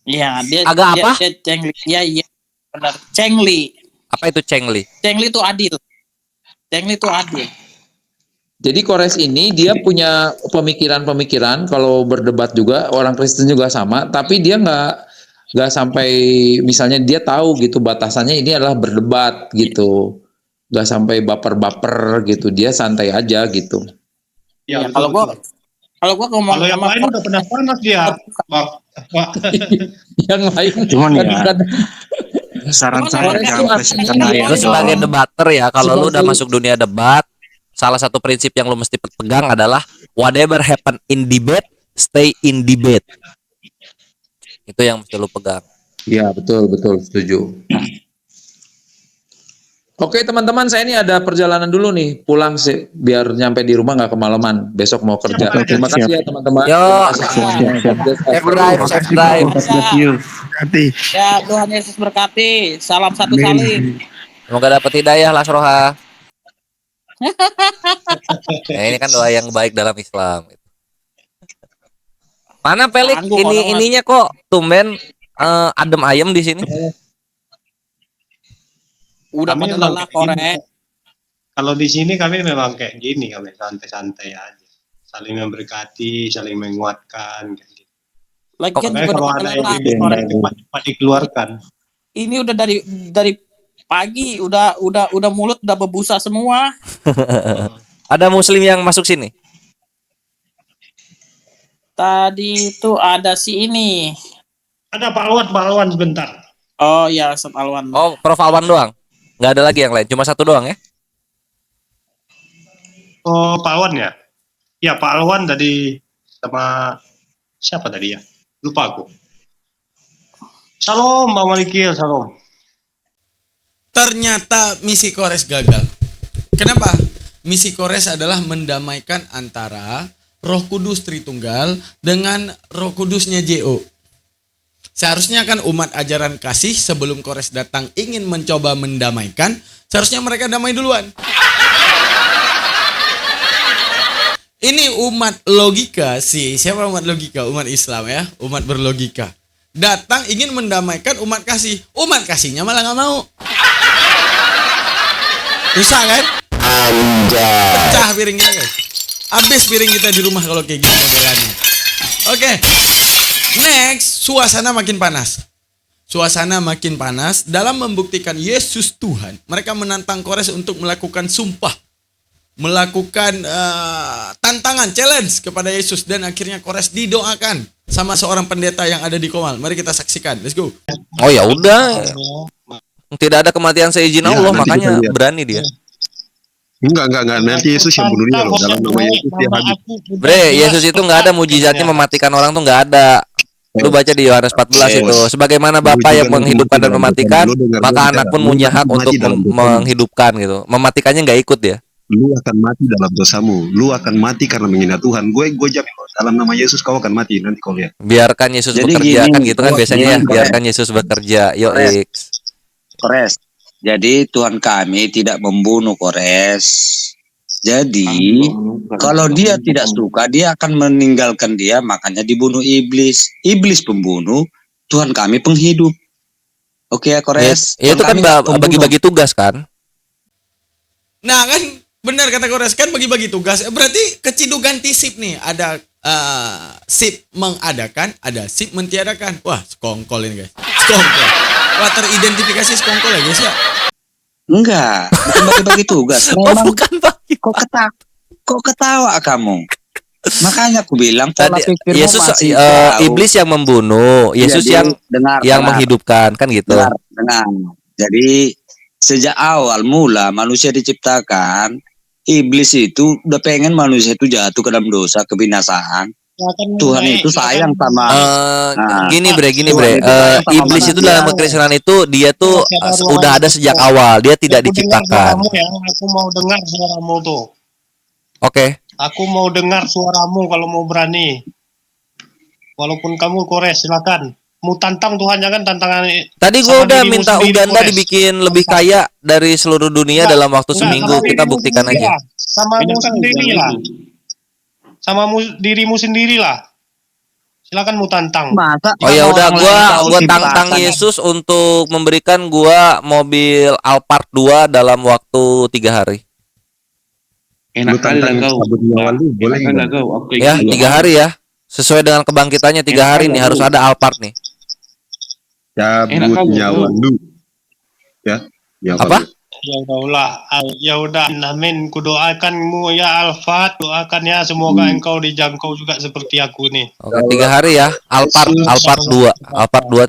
Iya, dia Agak apa? Dia cengli. Iya, benar. Cengli. Apa itu cengli? Cengli itu adil. Cengli itu adil. Jadi Kores ini dia punya pemikiran-pemikiran, kalau berdebat juga orang Kristen juga sama, tapi dia nggak sampai, misalnya dia tahu gitu batasannya ini adalah berdebat gitu, nggak sampai baper-baper gitu, dia santai aja gitu. Ya, Ya, kalau gua ngomong kalau yang sama lain udah panas-panas dia, Bang. Yang lain Cuman ya, kadang-kadang saran saya Kores jangan tuh Kristen aslinya saya. Lu sebagai debater ya, kalau lu udah Sebagai- masuk dunia debat, salah satu prinsip yang lu mesti pegang adalah whatever happen in debate, stay in debate. Itu yang mesti lu pegang. Iya, betul, setuju. Oke teman-teman, saya ini ada perjalanan dulu nih, pulang sih biar nyampe di rumah nggak kemalaman. Besok mau kerja. Siap, Terima kasih ya teman-teman. Yo. Terima kasih semuanya. Safe drive, safe drive. Hati. Ya, Tuhan Yesus berkati. Salam satu salim. Semoga dapat hidayah lah Roha. Nah, ini kan doa yang baik dalam Islam. Mana Pelik? Tangguh orang-orang. Ininya kok tumben adem ayem di sini. Udah Kami pada memang lelah kayak gini. Kores. Kalau di sini kami memang kayak gini, kami santai-santai aja. Saling memberkati, saling menguatkan kayak gitu. Lagian Makanya juga kalau udah ada pada yang lelah ribut, Kores. cepat dikeluarkan. Ini udah dari pagi udah mulut udah berbusa semua. Ada muslim yang masuk sini. Tadi itu ada si ini. Ada Pak Alwan sebentar. Oh ya, Ustaz Alwan. Oh, Prof Alwan doang. Nggak ada lagi yang lain, cuma satu doang ya. Oh, Pak Alwan ya? Ya, Pak Alwan tadi sama siapa tadi ya? Lupa aku. Salam, Bang Malikil, salam. Ternyata misi Kores gagal. Kenapa? Misi Kores adalah mendamaikan antara Roh Kudus Tritunggal dengan Roh Kudusnya JO. Seharusnya kan umat ajaran kasih sebelum Kores datang ingin mencoba mendamaikan, seharusnya mereka damai duluan. Ini umat logika sih, siapa umat logika? Umat Islam ya, umat berlogika. Datang ingin mendamaikan umat kasih kasihnya malah nggak mau. Susah kan? Pecah piringnya guys. Habis piring kita di rumah kalau kayak gitu modelannya. Oke. Next, suasana makin panas. Suasana makin panas dalam membuktikan Yesus Tuhan. Mereka menantang Kores untuk melakukan sumpah. Melakukan tantangan, challenge kepada Yesus. Dan akhirnya Kores didoakan sama seorang pendeta yang ada di Komal. Mari kita saksikan, let's go. Oh ya udah. Tidak ada kematian seizin Ya, Allah, nanti kita makanya lihat. berani dia. Enggak. Nanti Yesus yang bunuh dia loh. Dalam nama Yesus dia habis. Bre, Yesus itu nggak ada mujizatnya mematikan orang tuh nggak ada. Lu baca di Yohanes 14 itu. Sebagaimana Bapa yang menghidupkan dan mematikan, maka anak pun punya hak untuk menghidupkan gitu. Mematikannya nggak ikut ya. Lu akan mati dalam dosamu. Lu akan mati karena menghina Tuhan. Gue jamin loh, dalam nama Yesus kau akan mati nanti kau lihat. Biarkan Yesus Jadi bekerja gini, kan gitu kan biasanya ya. gini, Biarkan Yesus bekerja. Yo X. Kores. Jadi Tuhan kami tidak membunuh, Kores. Jadi kalau dia tidak suka, dia akan meninggalkan dia, makanya dibunuh iblis. Iblis pembunuh, Tuhan kami penghidup. Oke ya, Kores. Ya, itu kan Tuhan kami pembunuh. bagi-bagi tugas kan. Nah kan benar kata Kores, kan bagi-bagi tugas. Berarti keciduk ganti sip nih. Ada sip mengadakan, ada sip mentiadakan. Wah, sekongkol ini guys. Sekongkol. Wah, teridentifikasi sekongkol ya guys ya. Enggak, bukan bagi-bagi tugas. Memang bukan bagi. kok ketawa kamu? Makanya aku bilang pola Tadi pikirmu Yesus masih jauh. iblis yang membunuh, Yesus Jadi, yang dengar. menghidupkan kan gitu. Dengar. Jadi sejak awal mula manusia diciptakan, iblis itu udah pengen manusia itu jatuh ke dalam dosa, kebinasaan. Tuhan itu sayang sama Gini bre, Tuhan itu sayang sama iblis itu dalam manusia. kekristenan itu dia tuh udah ada sejak awal, dia tidak Aku dengar diciptakan. suaramu ya, aku mau dengar suaramu tuh. Oke. Aku mau dengar suaramu kalau mau berani. Walaupun kamu Kores, silakan. Mau tantang Tuhan, jangan tantangan. Tadi gue sama udah dirimu minta sendiri, Uganda Kores. dibikin lebih kaya dari seluruh dunia Enggak, dalam waktu enggak, seminggu. sama Kita dirimu buktikan sendiri aja. lah. Samamu sendiri lah. Dirimu sendiri lah. Silakan mau tantang. Masa Oh ya udah, orang lain tahu gua sih tantang bahasanya. Yesus untuk memberikan gua mobil Alphard 2 dalam waktu 3 hari. Lu tantang sabut nyawa lu, boleh nggak? Ya, 3 hari ya. Sesuai dengan kebangkitannya 3 hari nih harus ada Alphard nih. Cabut nyawa lu. Ya, yang Apa? bagus. Ya udah, amin. Kudoakanmu ya Alfat, doakan ya semoga engkau dijangkau juga seperti aku nih. Oke, 3 hari ya. Alphard 2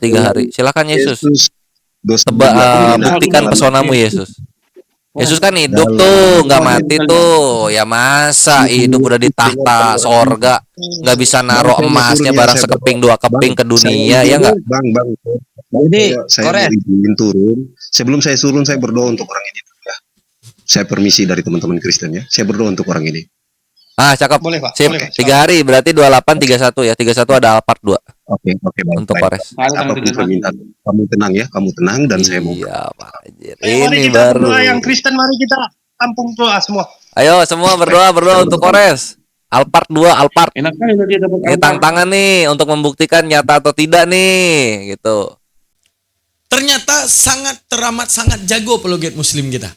3 hari. Silakan Yesus. Dosa Buktikan pesonamu Yesus. Yesus kan hidup tuh, nggak mati tuh. Ya masa hidup udah di tahta sorga, nggak bisa naruh emasnya barang sekeping 2 keping ke dunia, ya nggak? Bang. Jadi, Saya mau izin turun. Sebelum saya turun, saya berdoa untuk orang ini. Ya. Saya permisi dari teman-teman Kristen ya. Saya berdoa untuk orang ini. Ah, cakep. Boleh, Pak. Sip. Boleh, Pak. 3 hari berarti 28 31 ya. 31 ada Alphard 2 Oke, baik. untuk Kores. Apapun permintaan, kamu tenang ya, kamu tenang dan saya mau. Iya, Pak Anjir. Mari Ini kita baru. berdoa yang Kristen, mari kita tampung doa semua. Ayo semua berdoa untuk Kores. Alphard 2, Alphard. Enak kali dia dapat Ini tantangan nih untuk membuktikan nyata atau tidak nih, gitu. Ternyata sangat teramat sangat jago apologet muslim kita.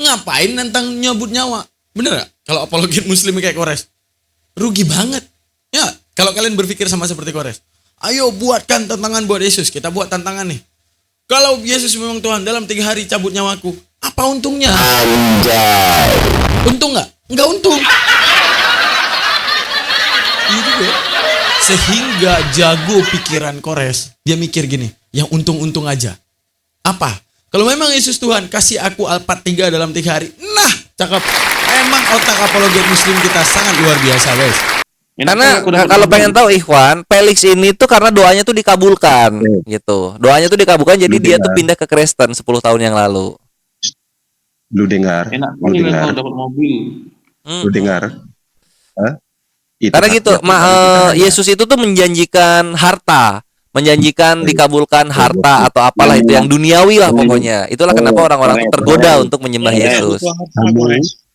Ngapain nantang nyabut nyawa? Bener gak? Kalau apologet muslim kayak Kores. Rugi banget. Ya, kalau kalian berpikir sama seperti Kores. Ayo buatkan tantangan buat Yesus. Kita buat tantangan nih. Kalau Yesus memang Tuhan dalam 3 hari cabut nyawaku. Apa untungnya? Untung gak? Enggak untung. Itu ya. Sehingga jago pikiran Kores. Dia mikir gini. Yang untung-untung aja. Apa? Kalau memang Yesus Tuhan kasih aku Alphard 3 dalam 3 hari. Nah, cakep. Emang otak apologet muslim kita sangat luar biasa, guys. Karena kalau pengen tahu Ikhwan, Felix ini tuh karena doanya tuh dikabulkan gitu. Doanya tuh dikabulkan jadi dia tuh pindah ke Kristen 10 tahun yang lalu. Lu dengar? Enak Lu kali dengar? kalau dapat mobil. Lu dengar? Hah? Itu Karena haknya gitu, Tuhan. Yesus itu tuh menjanjikan harta, menjanjikan dikabulkan harta atau apalah itu yang duniawi lah pokoknya. Itulah kenapa orang-orang tuh tergoda untuk menyembah Yesus.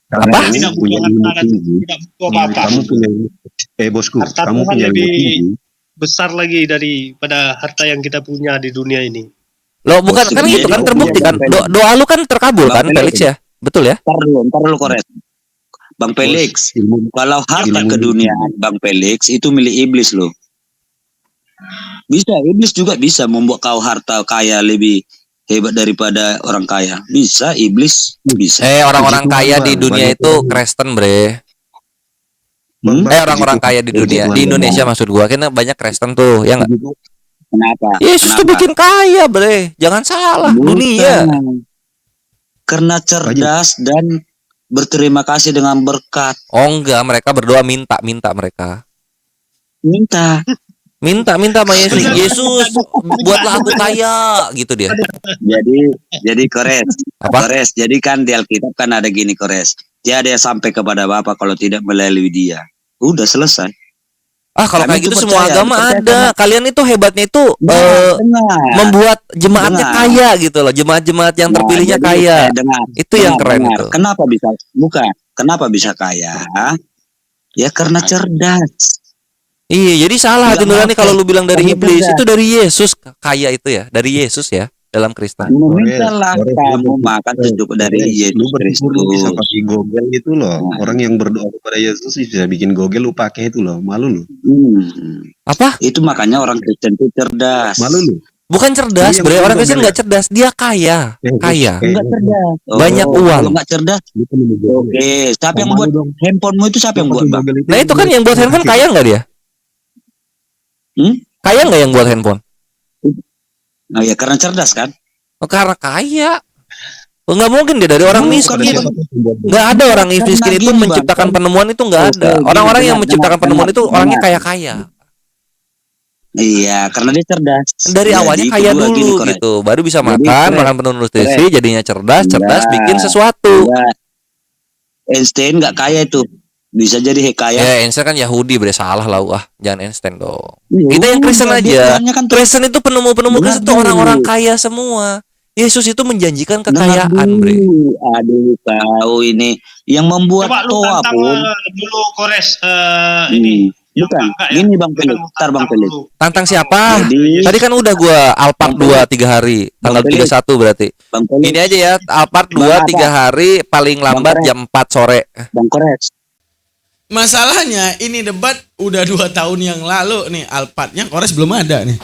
Apa? Kamu Tidak punya butuh ilmu harta, tinggi. tidak butuh apa-apa. Kamu punya bosku, Harta kamu Tuhan punya ilmu lebih tinggi. besar lagi daripada harta yang kita punya di dunia ini. Loh bukan kan gitu kan terbukti kan. Doa lu kan terkabul kan Felix ya? Betul ya? Ntar dulu Kores. Bang Felix, kalau harta ilmu keduniaan Bang Felix itu milik iblis loh. Bisa, iblis juga bisa membuat kau harta kaya lebih hebat daripada orang kaya. Bisa, iblis bisa. Orang-orang Puji Tuhan, kaya di Bang. dunia Banyak itu orang. Kristen, Bre. Bang, Orang-orang puji kaya Tuhan. di dunia, Puji di Tuhan, Indonesia Bang. maksud gua, kan banyak Kristen tuh, ya nggak? Kenapa? Yesus tuh Kenapa? bikin kaya, Bre. Jangan salah, dunia. Bukan. Karena cerdas dan berterima kasih dengan berkat. Oh enggak, mereka berdoa minta mereka. Minta. Minta sama Yesus. Yesus, buatlah aku kaya, gitu dia. Jadi Kores. Apa? Kores, jadi kan di Alkitab kan ada gini Kores. Tiada yang sampai kepada Bapa kalau tidak melalui Dia. Udah selesai. Ah, kalau Kami kayak itu gitu semua percaya, agama percaya ada. Kalian itu hebatnya itu Dengar. membuat jemaatnya Dengar. kaya gitu loh. Jemaat-jemaat yang terpilihnya jadi, kaya. dengar. Itu yang keren Dengar. itu. Kenapa bisa? Bukan. Kenapa bisa kaya? Ya karena cerdas. Iya, jadi salah hati Nggak nurani apa. kalau lu bilang dari Kamu iblis. cerdas. Itu dari Yesus kaya itu ya, dari Yesus ya dalam Kristen. Memintalah Kores, kamu lu makan sejuk dari Yesus Lu bersyukur lu bisa Kristus. pakai Google itu loh. Nah. Orang yang berdoa kepada Yesus bisa bikin Google lu pakai itu loh. Malu lu. Apa? Itu makanya orang Kristen itu cerdas. Malu lu. Bukan cerdas, Iya, Bre. Orang betul, Kristen Bang. nggak cerdas, dia kaya. Kaya. Enggak cerdas. Banyak uang. Kalau nggak cerdas, oke. Siapa yang buat handphonemu itu siapa yang buat, Bang? Nah, itu kan yang buat handphone kaya nggak dia? Kaya nggak yang buat handphone? Oh ya karena cerdas kan? Oh, karena kaya. Nggak mungkin dia dari orang miskin. Nggak ada orang miskin Karena itu gini, Bang. menciptakan penemuan itu nggak ada. Oke, Orang-orang gini, yang menciptakan benar, penemuan itu benar. orangnya kaya-kaya. Iya, karena dia cerdas. Dari Jadi awalnya kaya kedua gini, dulu Korek. gitu, baru bisa Jadi, makan, Korek. makan penuh nutrisi, jadinya cerdas, cerdas Iya. bikin sesuatu. Iya. Einstein nggak kaya itu, bisa jadi kaya. Ya, Einstein kan Yahudi, bre, salah lah, wah, jangan Einstein dong. Iya, Kita yang Kristen dia aja. Tuhannya kan Kristen itu penemu-penemu Dengar Kristen itu dulu. orang-orang kaya semua. Yesus itu menjanjikan Dengar kekayaan, bre. dulu. Aduh, tahu ini yang membuat Coba lu toa tantang pun. dulu Kores ini. Yang Bukan, kakak ya. gini Bang Dia Felix, kan mau ntar Bang tantang Felix. dulu. Tantang Dia siapa? mau- Jadi- Tadi kan udah gua Alphard 2-3 hari, tanggal Bang Felix. 31 berarti. Bang Felix, Ini aja ya, Alphard Bang 2-3 apa? hari, paling lambat Kores. jam 4 sore. Bang Kores. Masalahnya ini debat udah 2 tahun yang lalu nih, Alphardnya Kores belum ada nih.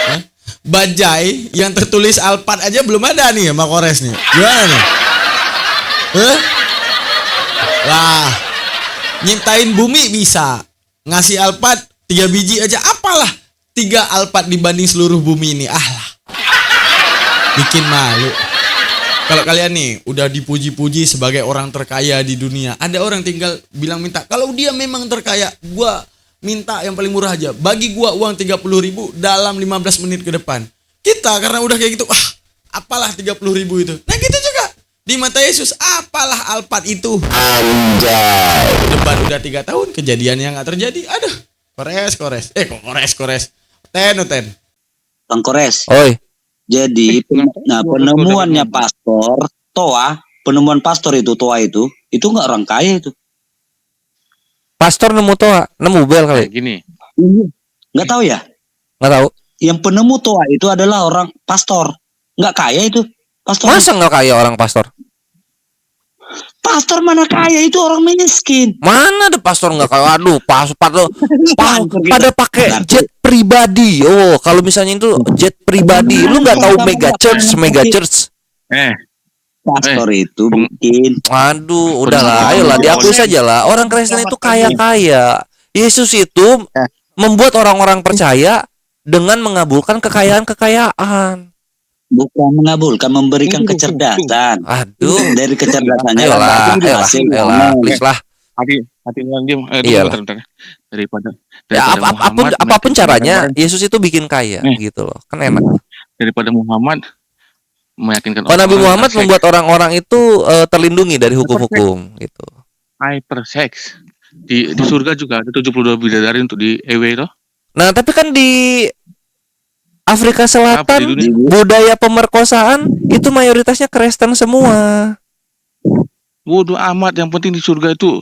Hah? Bajai yang tertulis Alphard aja belum ada nih sama Kores nih. Gimana nih? Hah? Lah, nyiptain bumi bisa. Ngasih Alphard 3 biji aja apalah 3 Alphard dibanding seluruh bumi ini. Ah lah. Bikin malu. Kalau kalian nih udah dipuji-puji sebagai orang terkaya di dunia, ada orang tinggal bilang minta, kalau dia memang terkaya, gua minta yang paling murah aja. Bagi gua uang 30.000 dalam 15 menit ke depan. Kita karena udah kayak gitu, apalah 30.000 itu. Nah gitu juga di mata Yesus, apalah Alphard itu. Anjay. Debat udah 3 tahun, kejadian yang gak terjadi. Aduh, Kores. Kores. Ten. Bang Kores. Oi, Jadi penemuannya pastor Toa, penemuan pastor itu Toa itu nggak orang kaya itu. pastor nemu toa, nemu bel kali. Gini, Nggak tahu ya? Nggak tahu. Yang penemu Toa itu adalah orang pastor, nggak kaya itu. Pastor. Masa nggak kaya orang pastor? Pastor mana kaya, itu orang miskin. Mana ada pastor nggak kaya? Aduh, pastor pada pakai Berarti- jet pribadi. Oh, kalau misalnya itu jet pribadi, lu nggak tahu mega church. Pastor itu mungkin. Aduh, udahlah, ayolah diakui saja lah. Orang Kristen itu kaya-kaya. Yesus itu membuat orang-orang percaya dengan mengabulkan kekayaan-kekayaan. Bukan mengabulkan, memberikan kecerdasan. Aduh, Dari kecerdasannya ayolah, hasil please lah. hati yang diam. Iyalah. Bentar. Daripada Ya, Muhammad apapun meyakinkan caranya, orang-orang- Yesus itu bikin kaya gitu loh. Kan enak. daripada Muhammad meyakinkan Kalau Nabi orang-orang Muhammad seks, membuat orang-orang itu terlindungi dari hukum-hukum gitu. hypersex. Di surga juga ada 72 bidadari untuk di EW itu. Nah, tapi kan di Afrika Apa di Selatan dunia? budaya pemerkosaan itu mayoritasnya Kristen semua. Bodoh amat, yang penting di surga itu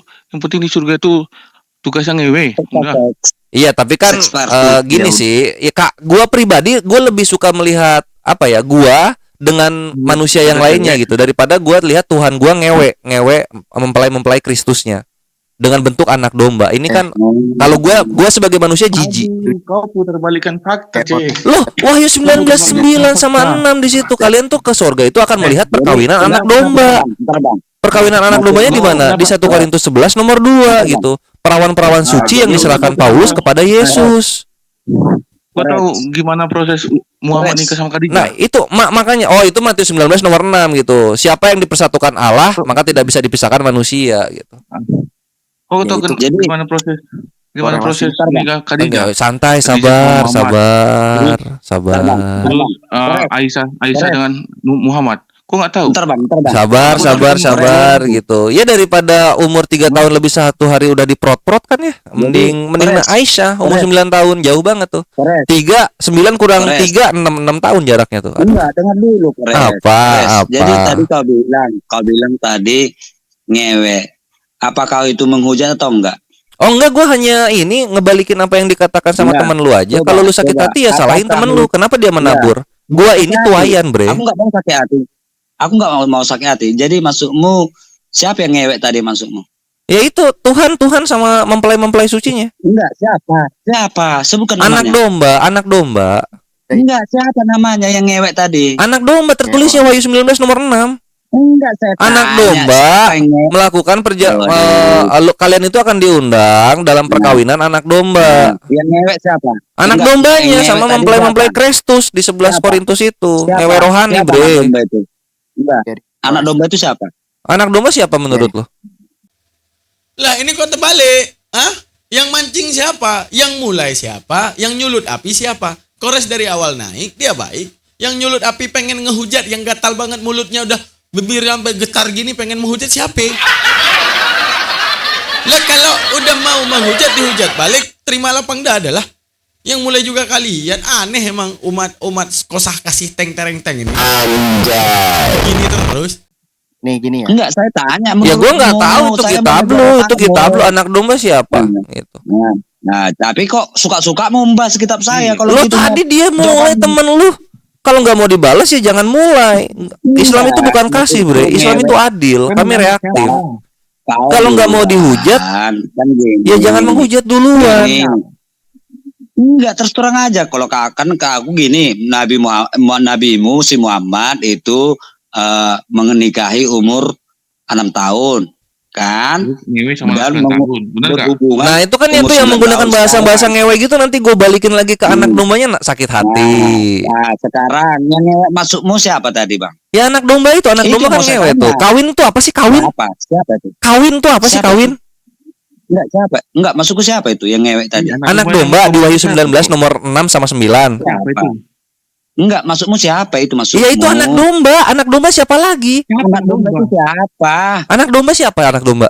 tugasnya ngewe. Udah. Iya, tapi kan Seks party, gini ya sih, ya Kak, gua pribadi gua lebih suka melihat apa ya, gua dengan manusia yang lainnya gitu daripada gua lihat Tuhan gua ngewe mempelai Kristusnya dengan bentuk anak domba. Ini kan kalau gua sebagai manusia jijik. Aduh, kau putar balikan fakta, Cek. Loh, Wahyu 19:9 sama 6 di situ. Kalian tuh ke surga itu akan melihat perkawinan anak domba. Perkawinan anak dombanya di mana? Di 1 Korintus 11 nomor 2 gitu. Perawan-perawan suci yang diserahkan Paulus kepada Yesus. Kau tahu gimana proses Muhammad nikah sama Khadijah? Nah, itu makanya itu Matius 19 nomor 6 gitu. Siapa yang dipersatukan Allah, maka tidak bisa dipisahkan manusia gitu. Kau tahu itu, jadi- gimana proses nikah Khadijah? Oke, santai, Khadijah sabar. Dulu Aisyah dengan Muhammad. Kau nggak tahu? Bentar bang. Sabar gitu. Ya daripada umur 3 tahun lebih 1 hari udah diprot-prot kan ya. Mending Aisyah umur 9 tahun, jauh banget tuh. 9 kurang 3 6 tahun jaraknya tuh. Enggak, dengar dulu Kores. Apa? Jadi tadi kau bilang tadi ngewe. Apa kau itu menghujat atau enggak? Oh enggak, gue hanya ini ngebalikin apa yang dikatakan sama Enggak. temen lu aja. Coba, Kalau lu sakit coba. hati ya salahin Apakah temen lu- lu. Kenapa dia menabur? Gua ini tuayan, bre. Aku nggak mau sakit hati. Aku nggak mau sakit hati. Jadi maksudmu siapa yang ngewek tadi maksudmu? Ya itu Tuhan sama mempelai sucinya. Enggak, siapa? Sebutkan Anak namanya. domba. Enggak, siapa namanya yang ngewek tadi? Anak domba tertulisnya Wahyu 19 nomor 6. Enggak saya Anak tanya, domba siapa yang ngewek? melakukan kalian itu akan diundang dalam perkawinan anak domba. Yang ngewek siapa? Anak Enggak, dombanya yang ngewek sama tadi mempelai-mempelai siapa? Kristus di 11 Siapa? Korintus itu. Siapa? Ngewe rohani, Siapa bre. anak domba itu? Enggak. Anak domba itu siapa? Anak domba siapa menurut lo? Lah ini kok terbalik. Hah? Yang mancing siapa? Yang mulai siapa? Yang nyulut api siapa? Kores dari awal naik, dia baik. Yang nyulut api pengen ngehujat, yang gatal banget mulutnya udah bibir sampai getar gini pengen menghujat siapa? Lah kalau udah mau menghujat dihujat balik, terimalah pangda adalah. Yang mulai juga kalian aneh emang umat kosah kasih teng tereng teng ini. Anjay. Gini terus. Nih gini ya. Enggak, saya tanya. Ya gue nggak tahu itu Saya kitab mau lu, itu menjawab kitab lu kamu. anak domba siapa? Gitu. Nah, tapi kok suka-suka mau membahas kitab saya kalau Lo gitu tadi mau- dia mulai jawaban- temen lu. Kalau nggak mau dibalas ya jangan mulai. Islam itu bukan kasih, bre. Islam itu adil. Kami reaktif. Kau Kalau nggak mau dihujat, kan gini. ya jangan menghujat duluan. Gini. Enggak, terus terang aja kalau kan ke aku gini, nabimu si Muhammad itu menikahi umur 6 tahun kan, Ngewe sama dan 9 tahun. Benar nggak? berhubungan. Nah itu kan umur itu yang 9 menggunakan tahun bahasa-bahasa sekarang. ngewe gitu nanti gue balikin lagi ke anak dombanya sakit hati. Nah, sekarang yang ngewek masukmu siapa tadi, Bang? Ya anak domba itu anak Itu domba kan mau saya ngewe tanya. tuh. Kawin tuh apa sih kawin? Siapa itu? Kawin tuh apa sih Siapa kawin? Enggak, siapa? Enggak, masukku siapa itu yang ngewek tadi? Anak domba di Wahyu 19 nomor 6 sama 9. Apa itu? Enggak, masukmu siapa itu masukmu? Iya itu anak domba. Anak domba siapa lagi? Anak domba itu siapa? Anak domba siapa anak domba?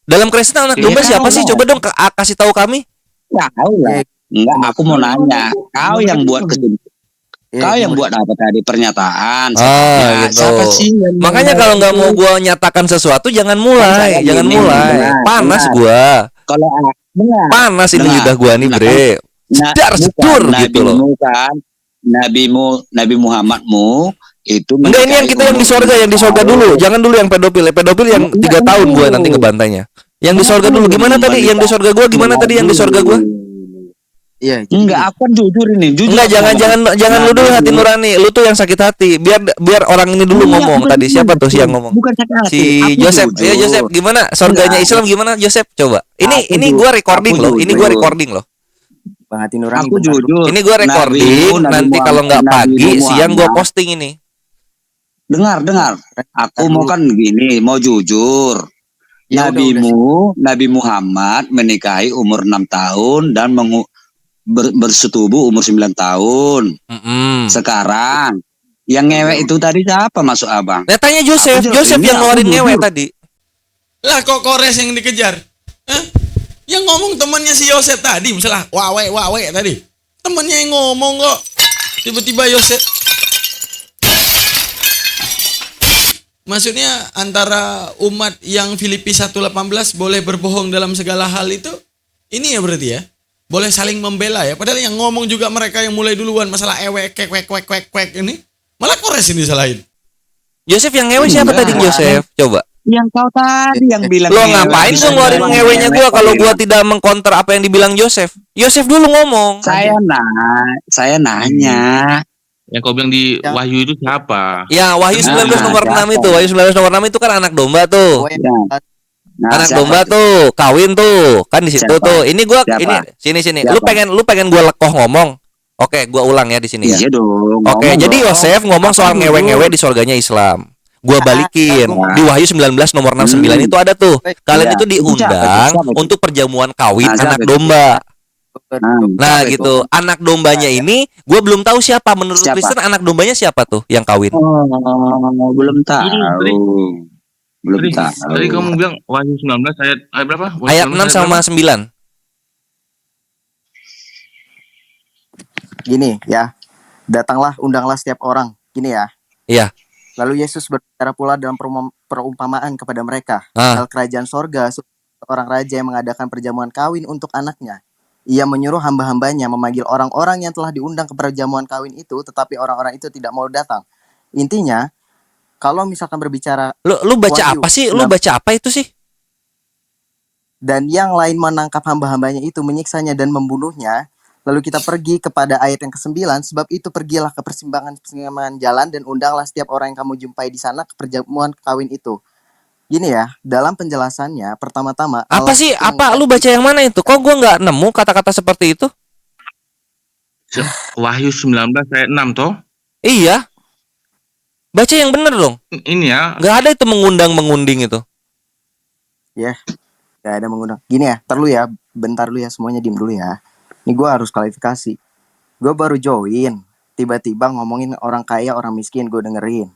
Dalam Kristen anak Iya, domba siapa tahu sih? lah. Coba dong kasih tahu kami. Tahu lah. Enggak, aku mau nanya. Kau yang buat kesimpulan. Kau yang buat apa tadi pernyataan? Ah, gitu. Siapa sih yang Makanya kalau nggak mau gua nyatakan sesuatu jangan Kan mulai, saya jangan gini, mulai. benar, Panas benar. gua. kalau benar. Panas ini Benar. lidah gua nih, Nah, bre. Nah, Jedar bukan, sedur gitu loh. nabimu kan, Nabi Muhammadmu itu Enggak ini yang kita yang di sorga, yang di sorga dulu. Jangan dulu yang pedofil. Pedofil yang 3 tahun gua nanti ngebantainya. Yang di sorga dulu gimana tadi? Yang di sorga gua gimana tadi yang di sorga gua? Iya, jadi Enggak, aku kan jujur ini, jujur. Enggak, jangan lu dulu hati nurani. Lu tuh yang sakit hati. Biar orang ini dulu Enggak, ngomong bukan tadi. Siapa tuh sih yang jujur. ngomong? Bukan sakit hati. Si Aku Joseph. jujur. Ya Joseph, gimana sorganya Enggak. Islam gimana Joseph? Coba. Ini Aku gua ju- recording aku loh. Ini gua jujur. recording loh. Bang Hati Nurani Aku bentar. jujur. Ini gua recording. Nabimu, Nabi Nanti kalau nggak Muhammad, pagi, Nabimu siang gua Muhammad. posting ini. Dengar. Aku mau kan gini, mau jujur. Ya, Nabi Muhammad menikahi umur 6 tahun dan bersetubuh umur 9 tahun. Sekarang yang ngewek itu tadi siapa masuk abang? Nah, tanya Joseph. Aku Joseph ini yang aku ngeluarin jujur. ngewe tadi. Lah kok Kores yang dikejar? Hah? Yang ngomong temannya si Yosef tadi, misalnya wawe tadi. Temannya yang ngomong kok. Tiba-tiba Yosef. Maksudnya antara umat yang Filipi 1:18 boleh berbohong dalam segala hal itu, ini ya berarti ya. Boleh saling membela ya. Padahal yang ngomong juga mereka yang mulai duluan masalah kwek ini. Malah Kores yang disalahin. Joseph yang ngewe siapa Enggak. tadi Joseph? Coba. Yang kau tadi yang bilang Lo ngewek. ngapain Bisa gua ngeluarin bilang ngewenya gua ngewek, kalau Pak. gua tidak mengkonter apa yang dibilang Joseph? Joseph dulu ngomong. Saya nanya. Yang kau bilang di Wahyu itu siapa? Ya, Wahyu 19 nomor 6 itu. Wahyu 19 nomor 6 itu kan anak domba tuh. Nah, Anak siapa domba itu? tuh, kawin tuh. Kan di situ Siapa? tuh. Ini gua Siapa? sini. Siapa? Lu pengen gua lekoh ngomong. Oke, gua ulang ya di sini ya. Iya dong. Oke, ngomong jadi dong. Yosef ngomong soal Apa ngewe-ngewe dulu? di surganya Islam. Gua balikin. Nah. Di Wahyu 19 nomor 69 itu ada tuh. Kalian Iya. itu diundang Siapa itu? untuk perjamuan kawin Nah, siapa anak itu? domba. Nah, Siapa itu? gitu. Anak dombanya ini gua belum tahu siapa. Menurut Siapa? Kristen anak dombanya siapa tuh yang kawin? Oh, belum tahu. Belum Tadi, tahu. tadi kamu bilang Wahyu 19 ayat berapa? Wahyu Ayat 19 6 sama 9. Gini ya. Datanglah, undanglah setiap orang. Gini ya. Iya. Lalu Yesus berbicara pula dalam perumpamaan kepada mereka. Ah. Hal kerajaan sorga, seorang raja yang mengadakan perjamuan kawin untuk anaknya. Ia menyuruh hamba-hambanya memanggil orang-orang yang telah diundang ke perjamuan kawin itu, tetapi orang-orang itu tidak mau datang. Intinya, kalau misalkan berbicara Lu baca Wahyu apa sih? Lu 6. baca apa itu sih? dan yang lain menangkap hamba-hambanya itu, menyiksanya dan membunuhnya, Lalu kita pergi kepada ayat yang ke-9, sebab itu pergilah ke persimpangan jalan dan undanglah setiap orang yang kamu jumpai di sana ke perjamuan kawin itu. Gini ya, dalam penjelasannya pertama-tama Apa Allah sih? itu Apa lu baca yang mana itu? Kok gua nggak nemu kata-kata seperti itu? Wahyu 19 ayat 6 toh. Iya. Baca yang bener dong. Ini ya. Nggak ada itu mengundang-mengunding itu. Ya, gak ada mengundang. Gini ya, bentar lu ya, semuanya diem dulu ya. Ini gue harus klarifikasi. Gue baru join, tiba-tiba ngomongin orang kaya, orang miskin, gue dengerin.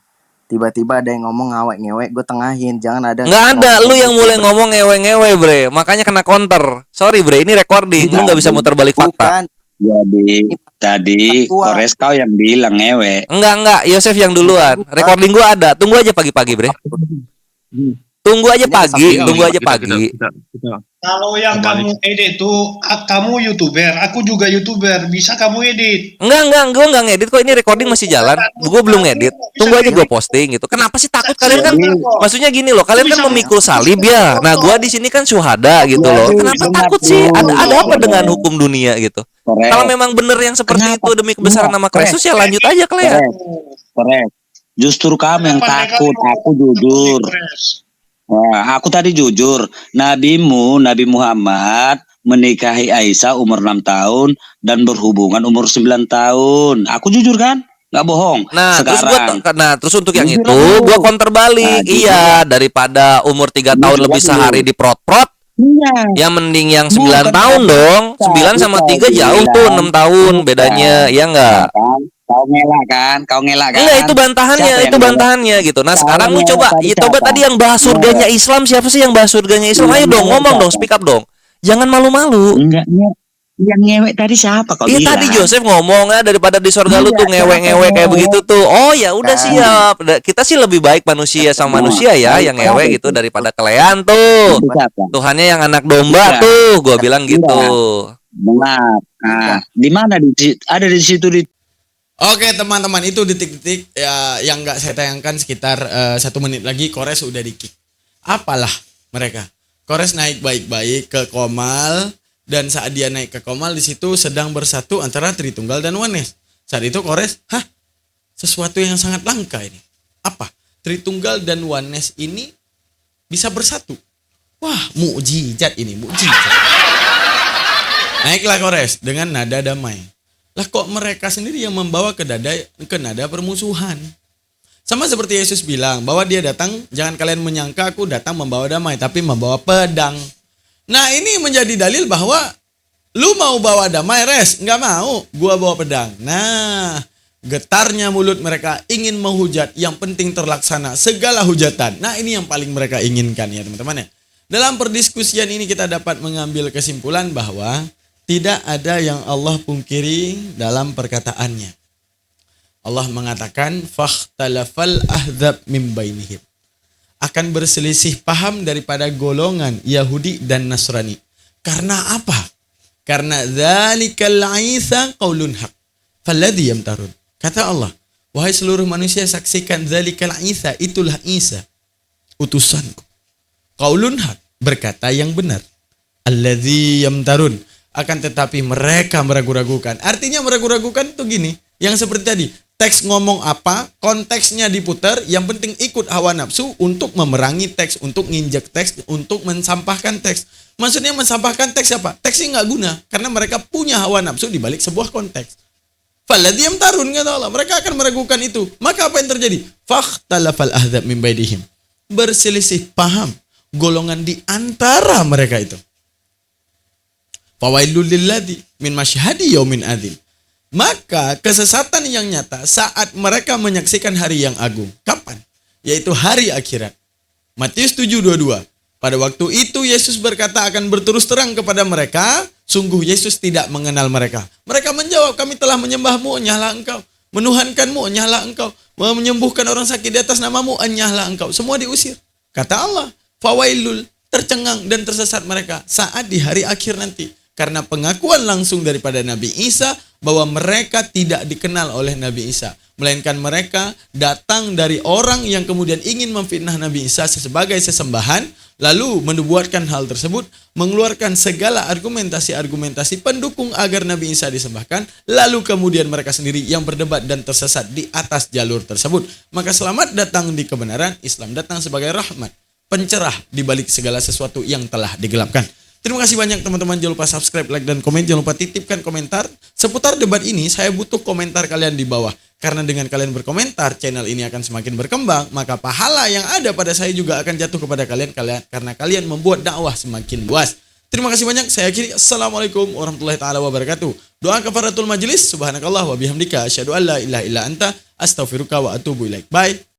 Tiba-tiba ada yang ngomong ngawek-ngewek, gue tengahin. Jangan ada. Nggak ada, lu yang mulai ngomong ngewe-ngewe, bre. Makanya kena counter. Sorry, bre, ini recording. Lu nggak bisa muter balik fakta. Bukan. Jadi tadi Kores kau yang bilang ngewe. Enggak, Yosef yang duluan. Recording gua ada. Tunggu aja pagi-pagi, bre. Tunggu aja pagi. Kalau yang kamu edit tuh, kamu YouTuber, aku juga YouTuber, bisa kamu edit. Enggak, gue enggak ngedit kok, ini recording masih jalan. Gue belum ngedit. Tunggu aja gue posting gitu. Kenapa sih takut kalian kan? Maksudnya gini loh, kalian kan memikul salib ya. Nah, gue di sini kan syuhada gitu loh. Kenapa takut sih? Ada apa dengan hukum dunia gitu? Kalau memang bener yang seperti itu demi kebesaran nama Kristus ya lanjut aja kalian. Korek. Justru kamu yang takut, aku jujur. Wah, aku tadi jujur, Nabi Muhammad menikahi Aisyah umur 6 tahun dan berhubungan umur 9 tahun. Aku jujur kan? Nggak bohong. Nah, sekarang. terus untuk yang itu gua counter balik. Iya, daripada umur 3 tahun lebih sehari diprot-prot. Iya. Ya mending yang 9 tahun dong. 9 sama 3 jauh tuh 6 tahun bedanya, ya enggak? Kau ngelak kan? Enggak, itu bantahannya gitu. Nah, sekarang lu coba tadi yang bahas surganya Islam, siapa sih yang bahas surganya Islam? Ayo dong, ngomong dong, speak up dong. Jangan malu-malu. Enggak, yang ngewek tadi siapa kau bilang? Tadi Joseph ngomong ya, daripada di surga lu tuh ngewek-ngewek kayak begitu tuh. Oh ya udah siap. Kita sih lebih baik manusia sama manusia ya yang ngewek gitu daripada kalian tuh. Tuhannya yang anak domba tuh, gua bilang gitu. Benar. Nah, di mana ada di situ di. Oke teman-teman, itu detik-detik ya yang nggak saya tayangkan sekitar 1 menit lagi. Kores udah di-kick. Apalah mereka. Kores naik baik-baik ke Komal, dan saat dia naik ke Komal di situ sedang bersatu antara Tritunggal dan Oneness. Saat itu Kores, sesuatu yang sangat langka ini. Apa? Tritunggal dan Oneness ini bisa bersatu. Wah, mukjizat ini, mukjizat. Naiklah Kores dengan nada damai. Lah kok mereka sendiri yang membawa ke nada permusuhan. Sama seperti Yesus bilang bahwa dia datang, jangan kalian menyangka aku datang membawa damai, tapi membawa pedang. Nah ini menjadi dalil bahwa lu mau bawa damai res, nggak mau, gua bawa pedang. Nah getarnya mulut mereka ingin menghujat, yang penting terlaksana segala hujatan. Nah ini yang paling mereka inginkan ya teman-teman ya. Dalam perdiskusian ini kita dapat mengambil kesimpulan bahwa tidak ada yang Allah pungkiri dalam perkataannya. Allah mengatakan fakhtalafal ahzab min bainihim. Akan berselisih paham daripada golongan Yahudi dan Nasrani. Karena apa? Karena dzalikal Isa qaulun haq. Falladhi yamtarun. Kata Allah, wahai seluruh manusia saksikan dzalikal Isa, itulah Isa utusanku. Qaulun haq, berkata yang benar. Alladzi yamtarun. Akan tetapi mereka meragu-ragukan. Artinya meragu-ragukan itu gini. Yang seperti tadi. Teks ngomong apa, konteksnya diputar. Yang penting ikut hawa nafsu untuk memerangi teks. Untuk nginjek teks. Untuk mensampahkan teks. Maksudnya mensampahkan teks apa? Teksnya nggak guna. Karena mereka punya hawa nafsu di balik sebuah konteks. Faladiyam tarun, kata Allah. Mereka akan meragukan itu. Maka apa yang terjadi? Fakhtalafal ahzab min bainihim. Berselisih paham. Golongan di antara mereka itu. Fawailul lilladzi min masyhadi yaumin adzim. Maka kesesatan yang nyata saat mereka menyaksikan hari yang agung. Kapan? Yaitu hari akhirat. Matius 7:22. Pada waktu itu Yesus berkata akan berterus terang kepada mereka, sungguh Yesus tidak mengenal mereka. Mereka menjawab, kami telah menyembahmu, enyahlah engkau. Menuhankanmu, enyahlah engkau. Menyembuhkan orang sakit di atas namamu, enyahlah engkau. Semua diusir. Kata Allah, fawailul, tercengang dan tersesat mereka saat di hari akhir nanti. Karena pengakuan langsung daripada Nabi Isa bahwa mereka tidak dikenal oleh Nabi Isa. melainkan mereka datang dari orang yang kemudian ingin memfitnah Nabi Isa sebagai sesembahan, lalu menubuatkan hal tersebut, mengeluarkan segala argumentasi-argumentasi pendukung agar Nabi Isa disembahkan, lalu kemudian mereka sendiri yang berdebat dan tersesat di atas jalur tersebut. Maka selamat datang di kebenaran, Islam datang sebagai rahmat, pencerah di balik segala sesuatu yang telah digelapkan. Terima kasih banyak teman-teman, jangan lupa subscribe, like, dan komen. Jangan lupa titipkan komentar seputar debat ini. Saya butuh komentar kalian di bawah. Karena dengan kalian berkomentar, channel ini akan semakin berkembang. Maka pahala yang ada pada saya juga akan jatuh kepada kalian karena kalian membuat dakwah semakin luas. Terima kasih banyak. Saya akhiri. Assalamualaikum warahmatullahi taala wabarakatuh. Doa kafaratul majelis. Subhanakallah wa bihamdika asyhadu an la ilaha illa anta astaghfiruka wa atubu ilaik. Bye.